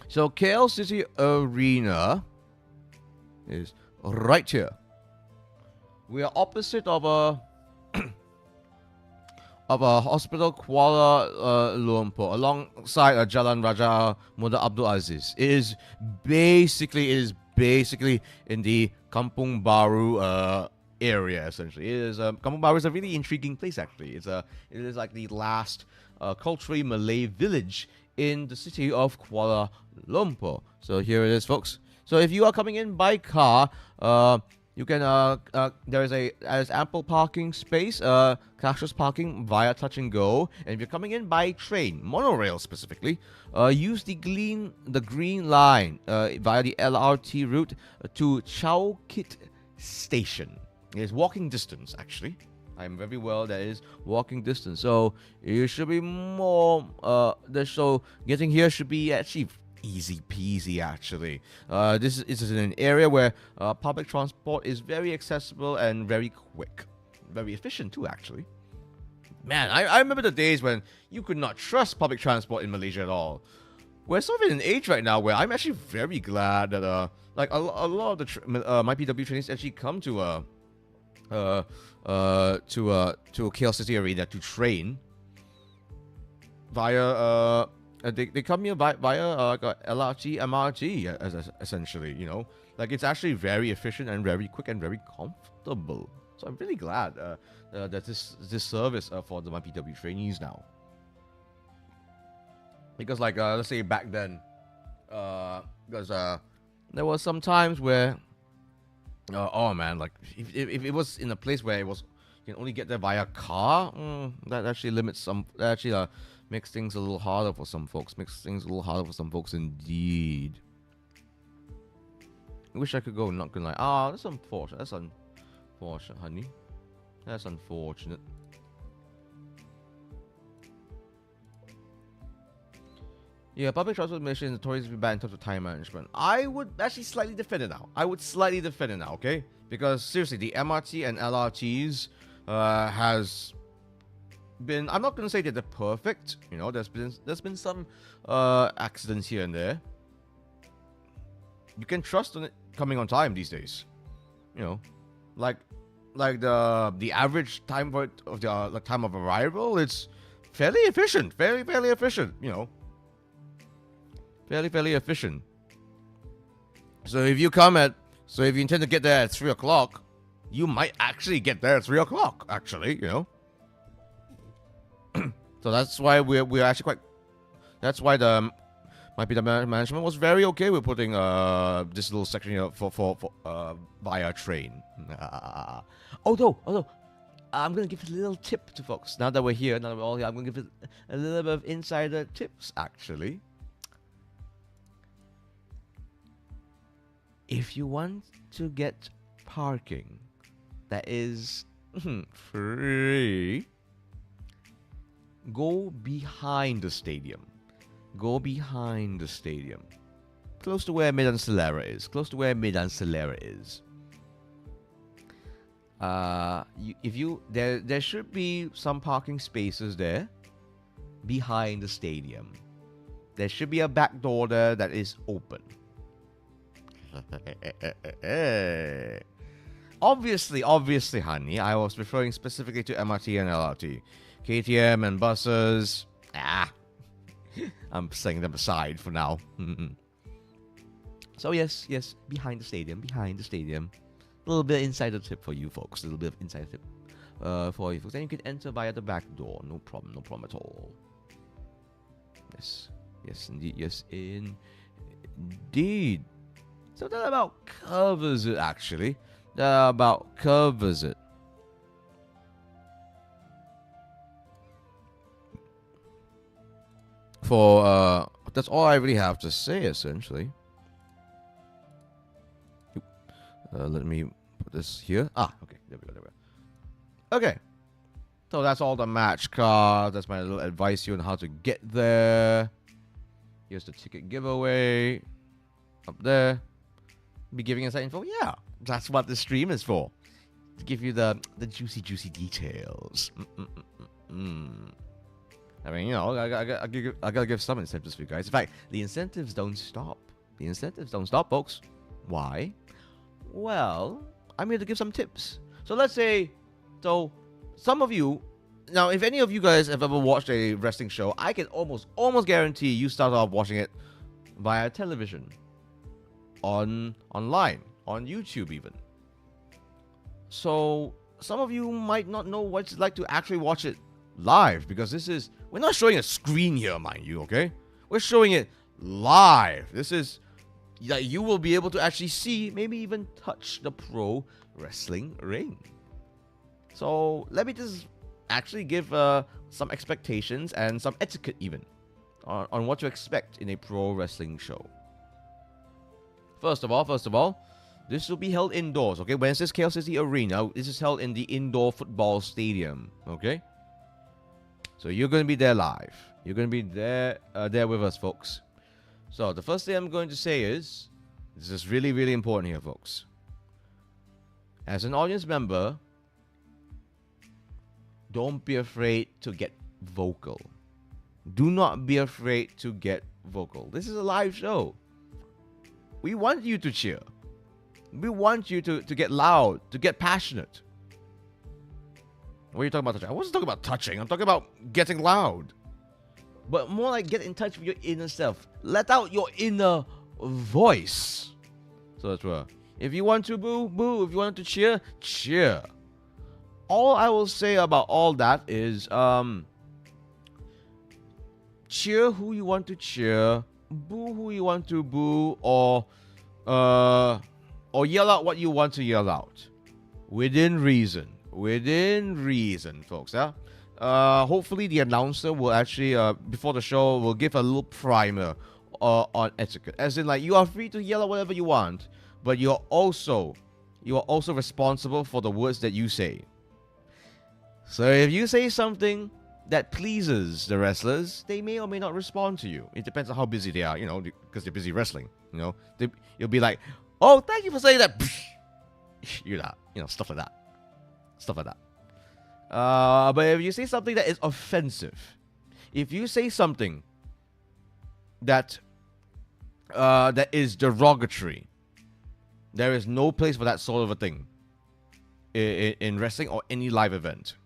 So KLCity Arena is right here. We are opposite of a hospital Kuala Lumpur, alongside Jalan Raja Muda Abdul Aziz. It is basically basically in the Kampung Baru area. Essentially, it is Kampung Baru is a really intriguing place. Actually, it is like the last culturally Malay village in the city of Kuala Lumpur. So here it is, folks. So if you are coming in by car, you can there's ample parking space, cashless parking via touch and go. And if you're coming in by train, monorail specifically, use the green line via the LRT route to Chow Kit Station. It is walking distance, actually. I'm very well. That is walking distance. So it should be more. So getting here should be actually easy peasy. Actually, this is in an area where public transport is very accessible and very quick, very efficient too. Actually, man, I remember the days when you could not trust public transport in Malaysia at all. We're sort of in an age right now where I'm actually very glad that like a lot of the MYPW trainings actually come to KLCity Arena to train via they come here via LRT, MRT essentially, you know, like it's actually very efficient and very quick and very comfortable. So I'm really glad that this service for the MYPW trainees now, because like let's say back then, because there was some times where oh man, like if it was in a place where you can only get there via car, that actually limits some. That actually makes things a little harder for some folks. Indeed. I wish I could go. Not gonna lie. That's unfortunate. That's unfortunate, honey. That's unfortunate. Yeah, public transport mission is notoriously bad in terms of time management. I would actually slightly defend it now. Okay? Because seriously, the MRT and LRTs has been. I'm not gonna say that they're perfect. You know, there's been some accidents here and there. You can trust on it coming on time these days. You know, like the average time of the time of arrival, it's fairly efficient. Fairly efficient. You know. Fairly efficient. So if you intend to get there at 3 o'clock, you might actually get there at 3 o'clock. Actually, you know. So that's why we're actually quite. That's why the MYPW management was very okay with putting this little section here for via train. Although I'm gonna give a little tip to folks now that we're here. Now that we're all here, I'm gonna give it a little bit of insider tips actually. If you want to get parking that is free, go behind the stadium. Close to where Medan Selera is. There should be some parking spaces there behind the stadium. There should be a back door there that is open. Obviously, honey, I was referring specifically to MRT and LRT. KTM and buses. I'm setting them aside for now. So yes, behind the stadium. A little bit insider tip for you folks. For you folks. Then you can enter via the back door. No problem at all. Yes, indeed. So that about covers it, actually. For, that's all I really have to say, essentially. Let me put this here. Okay. There we go. Okay. So that's all the match cards. That's my little advice to you on how to get there. Here's the ticket giveaway. Up there. Be giving us that info? Yeah, that's what the stream is for. To give you the juicy details. I mean, you know, I gotta give some incentives for you guys. In fact, the incentives don't stop. Folks. Why? Well, I'm here to give some tips. So let's say, some of you, now if any of you guys have ever watched a wrestling show, I can almost guarantee you start off watching it via television. online, on YouTube even. So some of you might not know what it's like to actually watch it live, because we're not showing a screen here, mind you, okay? We're showing it live. This is that you will be able to actually see, maybe even touch the pro wrestling ring. So let me just actually give some expectations and some etiquette even on what to expect in a pro wrestling show. First of all, this will be held indoors, okay? When it says KLCity Arena, this is held in the indoor football stadium, okay? So you're going to be there live. You're going to be there with us, folks. So the first thing I'm going to say is, this is really, really important here, folks. As an audience member, don't be afraid to get vocal. Do not be afraid to get vocal. This is a live show. We want you to cheer. We want you to get loud, to get passionate. What are you talking about touching? I wasn't talking about touching. I'm talking about getting loud. But more like get in touch with your inner self. Let out your inner voice. So that's where. If you want to boo, boo. If you want to cheer, cheer. All I will say about all that is cheer who you want to cheer, boo who you want to boo, or yell out what you want to yell out. Within reason. Within reason, folks, yeah? Hopefully the announcer will actually, before the show, will give a little primer on etiquette. As in, like, you are free to yell out whatever you want, but you are also responsible for the words that you say. So if you say something that pleases the wrestlers, they may or may not respond to you. It depends on how busy they are, you know, because they're busy wrestling, you know. You'll be like, oh, thank you for saying that. You're not, you know, stuff like that. Stuff like that. But if you say something that is offensive, if you say something that is derogatory, there is no place for that sort of a thing in wrestling or any live event.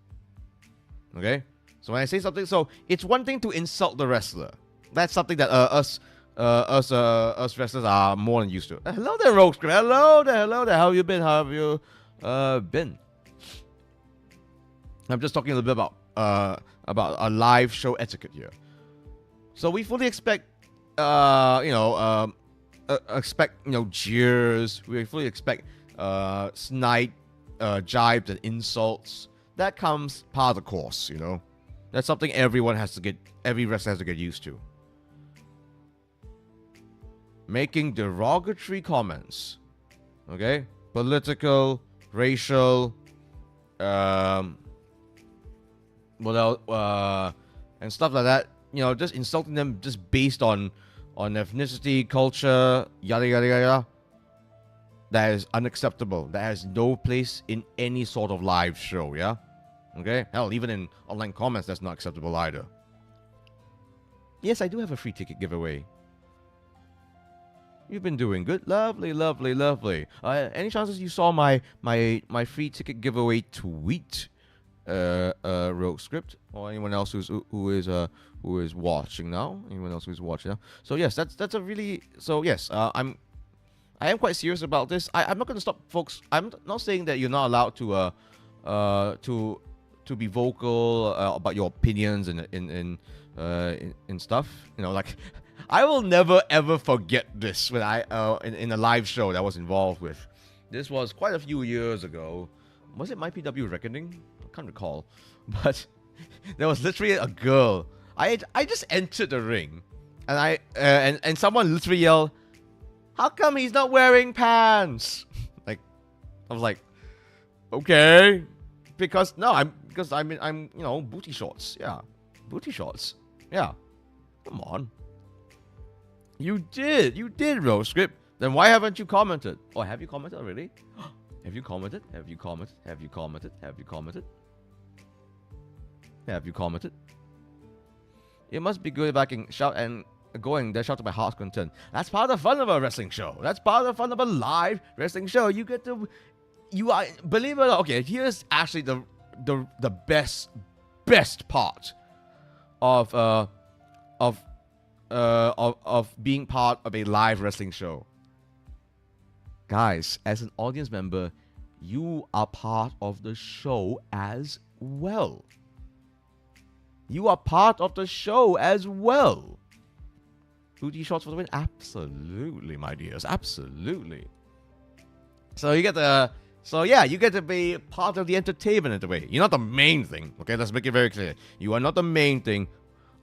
Okay? So when I say something, so it's one thing to insult the wrestler. That's something that us wrestlers are more than used to. Hello there, Rogue Script. Hello there. How have you been? How have you been? I'm just talking a little bit about a live show etiquette here. So we fully expect, jeers. We fully expect snide jibes and insults. That comes part of the course, you know. That's something every wrestler has to get used to. Making derogatory comments, okay, political, racial, and stuff like that. You know, just insulting them just based on ethnicity, culture, yada yada yada. That is unacceptable. That has no place in any sort of live show, yeah? Okay? Hell, even in online comments, that's not acceptable either. Yes, I do have a free ticket giveaway. You've been doing good. Lovely. Any chances you saw my free ticket giveaway tweet, Rogue Script, or anyone else who is watching now? Anyone else who's watching now? So yes, that's a really. So yes, I am quite serious about this. I'm not going to stop, folks. I'm not saying that you're not allowed to be vocal about your opinions and stuff. You know, like I will never ever forget this when in a live show that I was involved with. This was quite a few years ago. Was it MYPW Reckoning? I can't recall, but there was literally a girl. I just entered the ring, and and someone literally yelled, "How come he's not wearing pants?" Like, I was like, okay, because I'm you know, booty shorts, yeah, booty shorts, yeah. Come on, you did, Rose Script. Then why haven't you commented? Oh, have you commented already? Have you commented? Have you commented? Have you commented? Have you commented? Have you commented? It must be good if I can shout and going there, shout to my heart's content. That's part of the fun of a wrestling show. That's part of the fun of a live wrestling show. You get to, you are, believe it or not. Okay, here's actually the best part of being part of a live wrestling show. guys, as an audience member, you are part of the show as well. You are part of the show as well. Booty shorts for the win? Absolutely, my dears. Absolutely. So you get to, you get to be part of the entertainment in a way. You're not the main thing. Okay, let's make it very clear. You are not the main thing.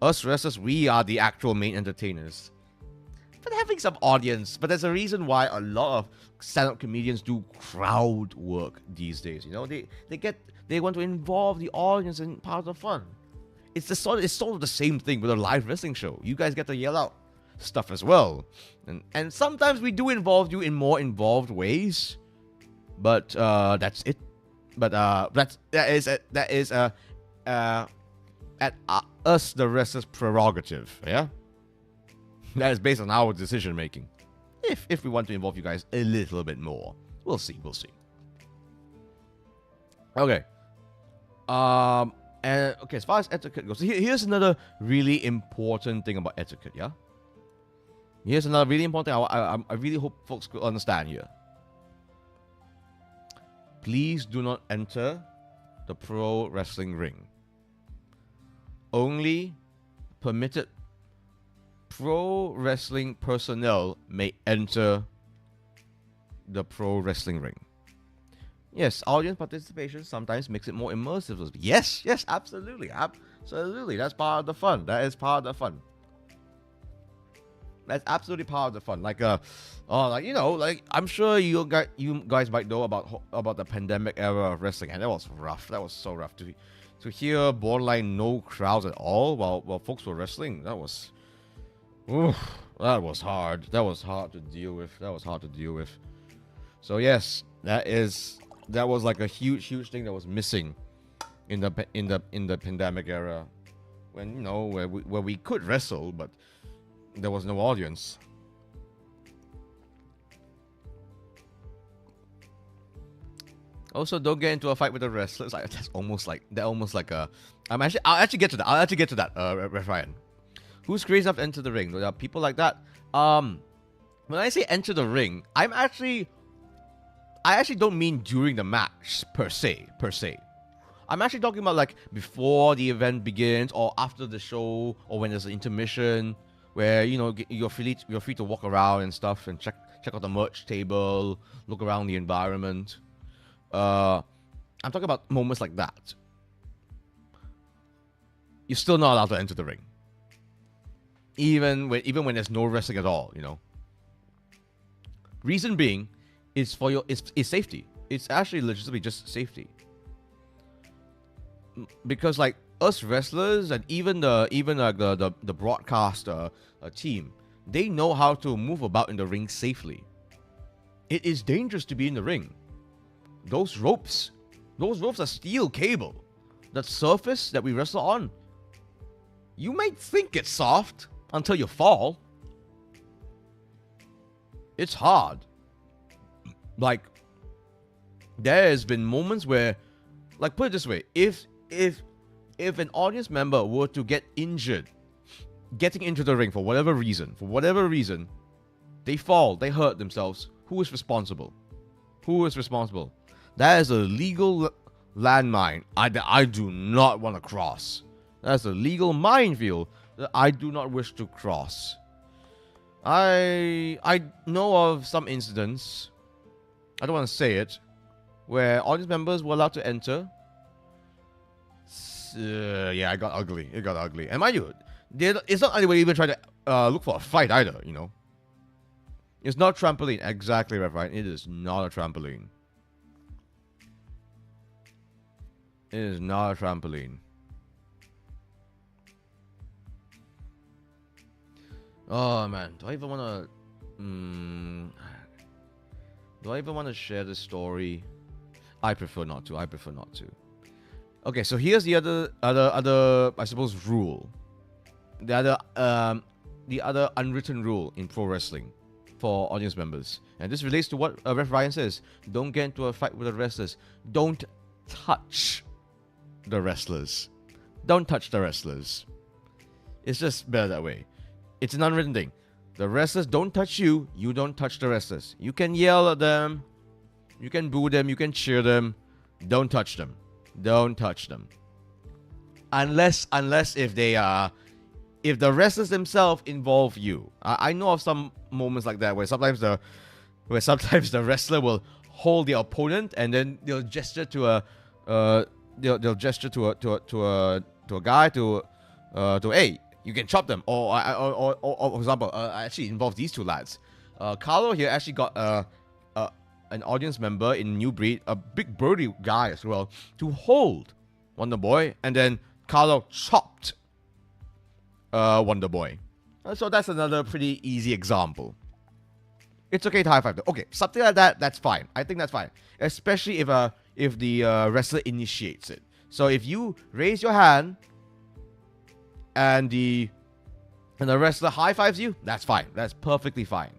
Us wrestlers, we are the actual main entertainers. But having some audience. But there's a reason why a lot of stand-up comedians do crowd work these days. You know, they want to involve the audience in part of the fun. It's sort of the same thing with a live wrestling show. You guys get to yell out stuff as well, and sometimes we do involve you in more involved ways. But that's it. But that is at us, the wrestlers' prerogative. Yeah, that is based on our decision making. If we want to involve you guys a little bit more, we'll see. Okay. And okay, as far as etiquette goes, here's another really important thing about etiquette. Yeah. Here's another really important thing. I really hope folks could understand here. Please do not enter the pro wrestling ring. Only permitted pro wrestling personnel may enter the pro wrestling ring. Yes, audience participation sometimes makes it more immersive. Yes, absolutely. That's part of the fun. That is part of the fun. That's absolutely part of the fun. I'm sure you guys might know about the pandemic era of wrestling, and that was rough. That was so rough to hear borderline no crowds at all while folks were wrestling. That was hard. That was hard to deal with. So yes, that was like a huge thing that was missing in the pandemic era, when where we could wrestle, but there was no audience. Also, don't get into a fight with the wrestlers. That's almost like a. I'll actually get to that. Ref Ryan, who's crazy enough to enter the ring? There are people like that. When I say enter the ring, I actually don't mean during the match per se. I'm actually talking about like before the event begins, or after the show, or when there's an intermission, where you're free to walk around and stuff and check out the merch table, look around the environment. I'm talking about moments like that. You're still not allowed to enter the ring, even when there's no wrestling at all. Reason being, it's for it's safety. It's actually legitimately just safety. Because like us wrestlers and even the broadcast team, they know how to move about in the ring safely. It is dangerous to be in the ring. Those ropes are steel cable. That surface that we wrestle on, you might think it's soft until you fall. It's hard. Like, there has been moments where, like, put it this way, if an audience member were to get injured getting into the ring for whatever reason, they fall, they hurt themselves, who is responsible? That is a legal landmine I do not want to cross. That's a legal minefield that I do not wish to cross. I know of some incidents, I don't want to say it, where audience members were allowed to enter. It got ugly. And mind you, it's not anybody even trying to look for a fight either, It's not trampoline. Exactly right. It is not a trampoline. It is not a trampoline. Oh man, do I even want to share this story? I prefer not to. Okay, so here's the other I suppose rule. The other unwritten rule in pro wrestling for audience members. And this relates to what Ref Ryan says. Don't get into a fight with the wrestlers. Don't touch the wrestlers. Don't touch the wrestlers. It's just better that way. It's an unwritten thing. The wrestlers don't touch you. You don't touch the wrestlers. You can yell at them. You can boo them. You can cheer them. Don't touch them. Don't touch them. Unless if the wrestlers themselves involve you. I know of some moments like that where sometimes the wrestler will hold the opponent and then they'll gesture to a they'll gesture to a guy to hey, you can chop them, or for example, I actually involved these two lads. Carlo here actually got an audience member in New Breed, a big birdie guy as well, to hold Wonder Boy, and then Carlo chopped Wonder Boy. So that's another pretty easy example. It's okay to high five them. Okay, something like that, that's fine. I think that's fine, especially if the wrestler initiates it. So if you raise your hand and the wrestler high fives you, that's fine. That's perfectly fine.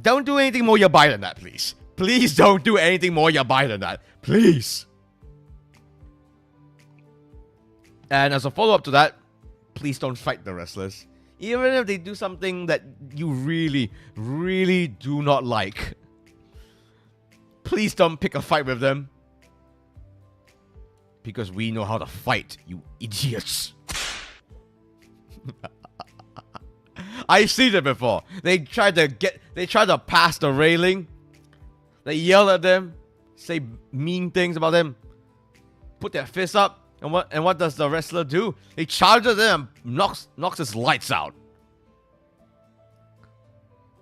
Don't do anything more yabai than that, please. Please don't do anything more yabai than that. Please. And as a follow-up to that, please don't fight the wrestlers. Even if they do something that you really, really do not like. Please don't pick a fight with them. Because we know how to fight, you idiots. I've seen it before. They try to pass the railing. They yell at them, say mean things about them, put their fists up, and what does the wrestler do? He charges them and knocks his lights out.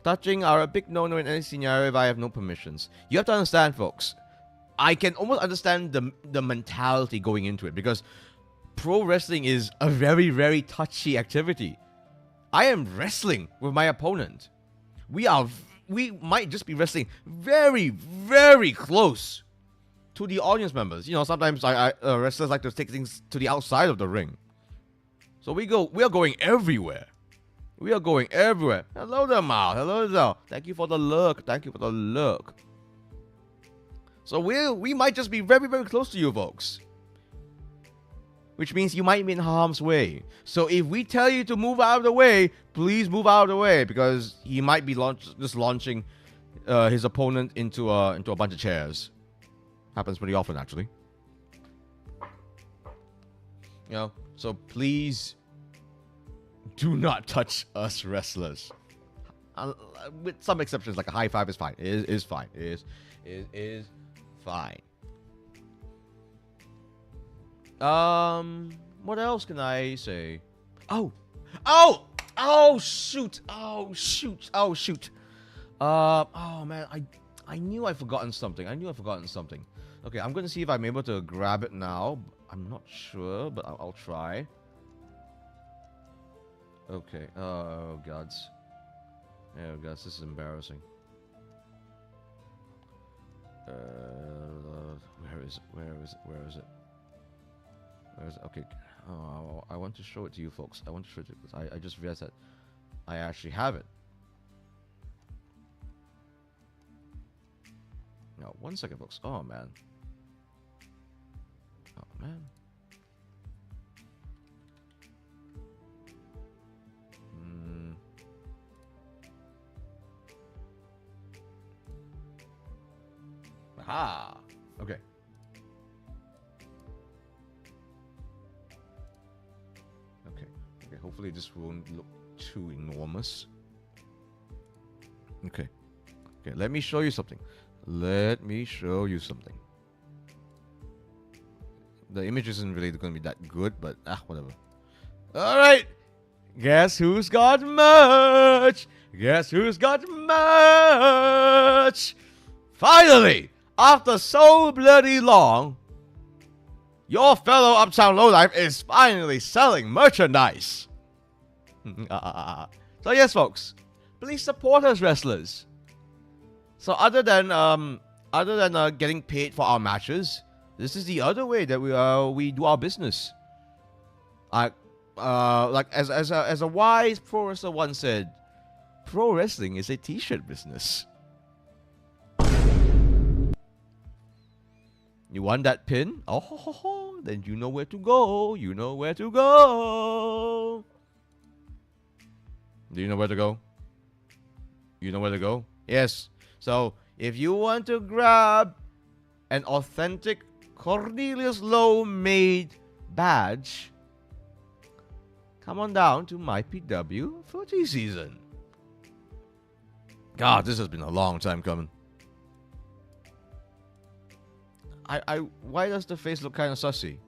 Touching are a big no-no in any scenario if I have no permissions. You have to understand, folks. I can almost understand the mentality going into it, because pro wrestling is a very, very touchy activity. I am wrestling with my opponent. We might just be wrestling very, very close to the audience members. You know, sometimes wrestlers like to take things to the outside of the ring. So we are going everywhere. We are going everywhere. Hello there, Mal. Hello there. Thank you for the look. Thank you for the look. So we might just be very, very close to you folks. Which means you might be in harm's way. So if we tell you to move out of the way, please move out of the way, because he might be just launching his opponent into a bunch of chairs. Happens pretty often, actually. You know, so please do not touch us wrestlers. With some exceptions, like a high five is fine. It is fine. It is fine. What else can I say? Oh, shoot. Oh man, I knew I'd forgotten something. Okay, I'm gonna see if I'm able to grab it now. I'm not sure, but I'll try. Okay. Oh gods. Oh gods, this is embarrassing. Where is it? Okay. Oh, I want to show it to you folks. Because I just realized that I actually have it. Now, 1 second, folks. Oh man. Aha. Okay. Okay, hopefully this won't look too enormous. Okay, let me show you something. The image isn't really going to be that good, but whatever. Alright, guess who's got merch? Finally, after so bloody long, your fellow Uptown Lowlife is finally selling merchandise. So yes, folks, please support us wrestlers. So other than getting paid for our matches, this is the other way that we do our business. Like as a wise pro wrestler once said, pro wrestling is a t-shirt business. You want that pin? Oh, then you know where to go. Do you know where to go? You know where to go? Yes. So, if you want to grab an authentic Cornelius Low made badge, come on down to MYPW Footy season. God, this has been a long time coming. Why does the face look kind of sussy?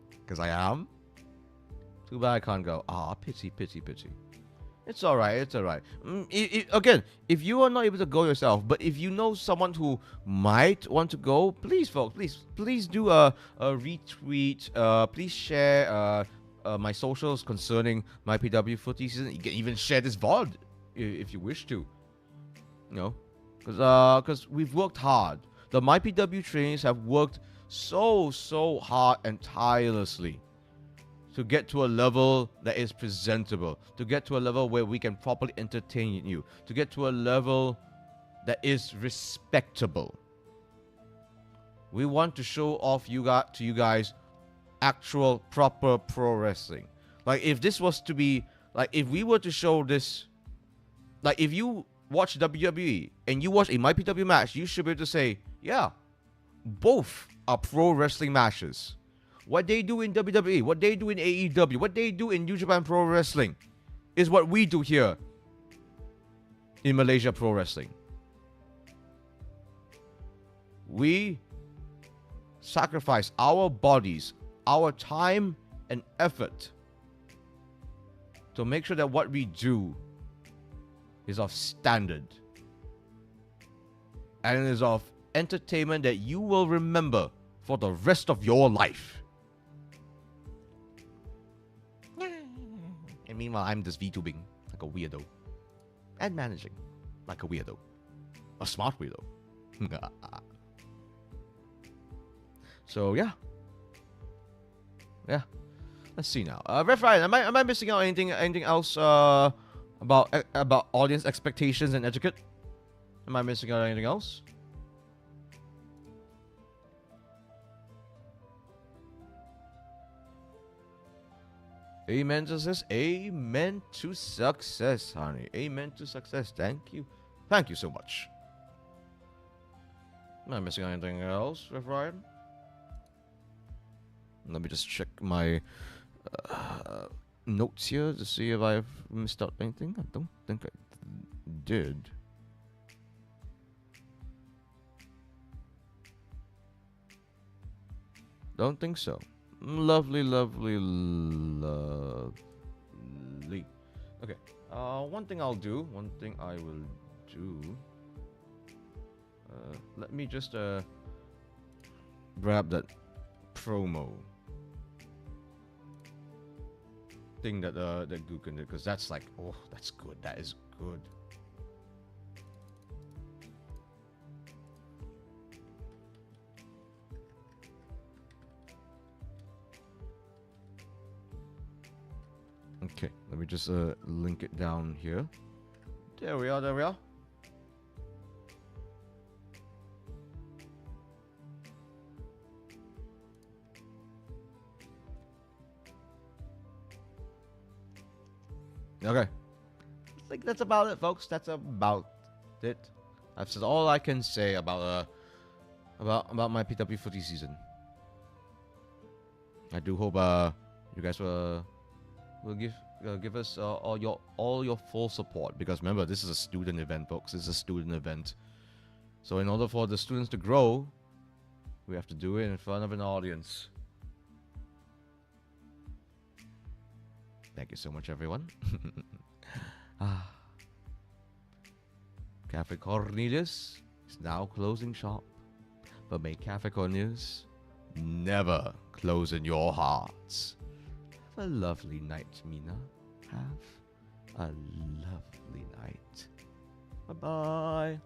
Because I am? Too bad I can't go. Ah, pity, pity, pity. It's alright, it's alright. Again, if you are not able to go yourself, but if you know someone who might want to go, please, folks, please do a retweet. Please share my socials concerning MYPW Footy season. You can even share this VOD if you wish to. You know, because we've worked hard. The MYPW trainers have worked so hard and tirelessly to get to a level that is presentable, to get to a level where we can properly entertain you, to get to a level that is respectable. We want to show off to you guys actual proper pro wrestling. Like if this was to be, like if we were to show this, like if you watch WWE and you watch a MYPW match, you should be able to say, yeah, both are pro wrestling matches. What they do in WWE, what they do in AEW, what they do in New Japan Pro Wrestling is what we do here in Malaysia Pro Wrestling. We sacrifice our bodies, our time and effort to make sure that what we do is of standard and is of entertainment that you will remember for the rest of your life. And meanwhile, I'm just VTubing like a weirdo. And managing like a weirdo. A smart weirdo. So, yeah. Yeah. Let's see now. Ref Ryan, am I missing out anything else about audience expectations and etiquette? Am I missing out anything else? Amen to success. Amen to success, honey. Amen to success. Thank you. Thank you so much. Am I missing anything else, Ref Ryan? Let me just check my notes here to see if I've missed out anything. I don't think I did. Don't think so. Lovely, lovely, lovely. Okay. One thing I will do. Let me just grab that promo thing that Gookin did, because that's like, oh, that's good. That is good. Okay, let me just link it down here. There we are, there we are. Okay. I think that's about it, folks. That's about it. I've said all I can say about MYPW Footy season. I do hope you guys will give us all your full support, because remember, this is a student event, folks. This is a student event. So in order for the students to grow, we have to do it in front of an audience. Thank you so much, everyone. Cafe Cornelius is now closing shop, but may Cafe Cornelius never close in your hearts. Have a lovely night, Mina. Have a lovely night. Bye-bye.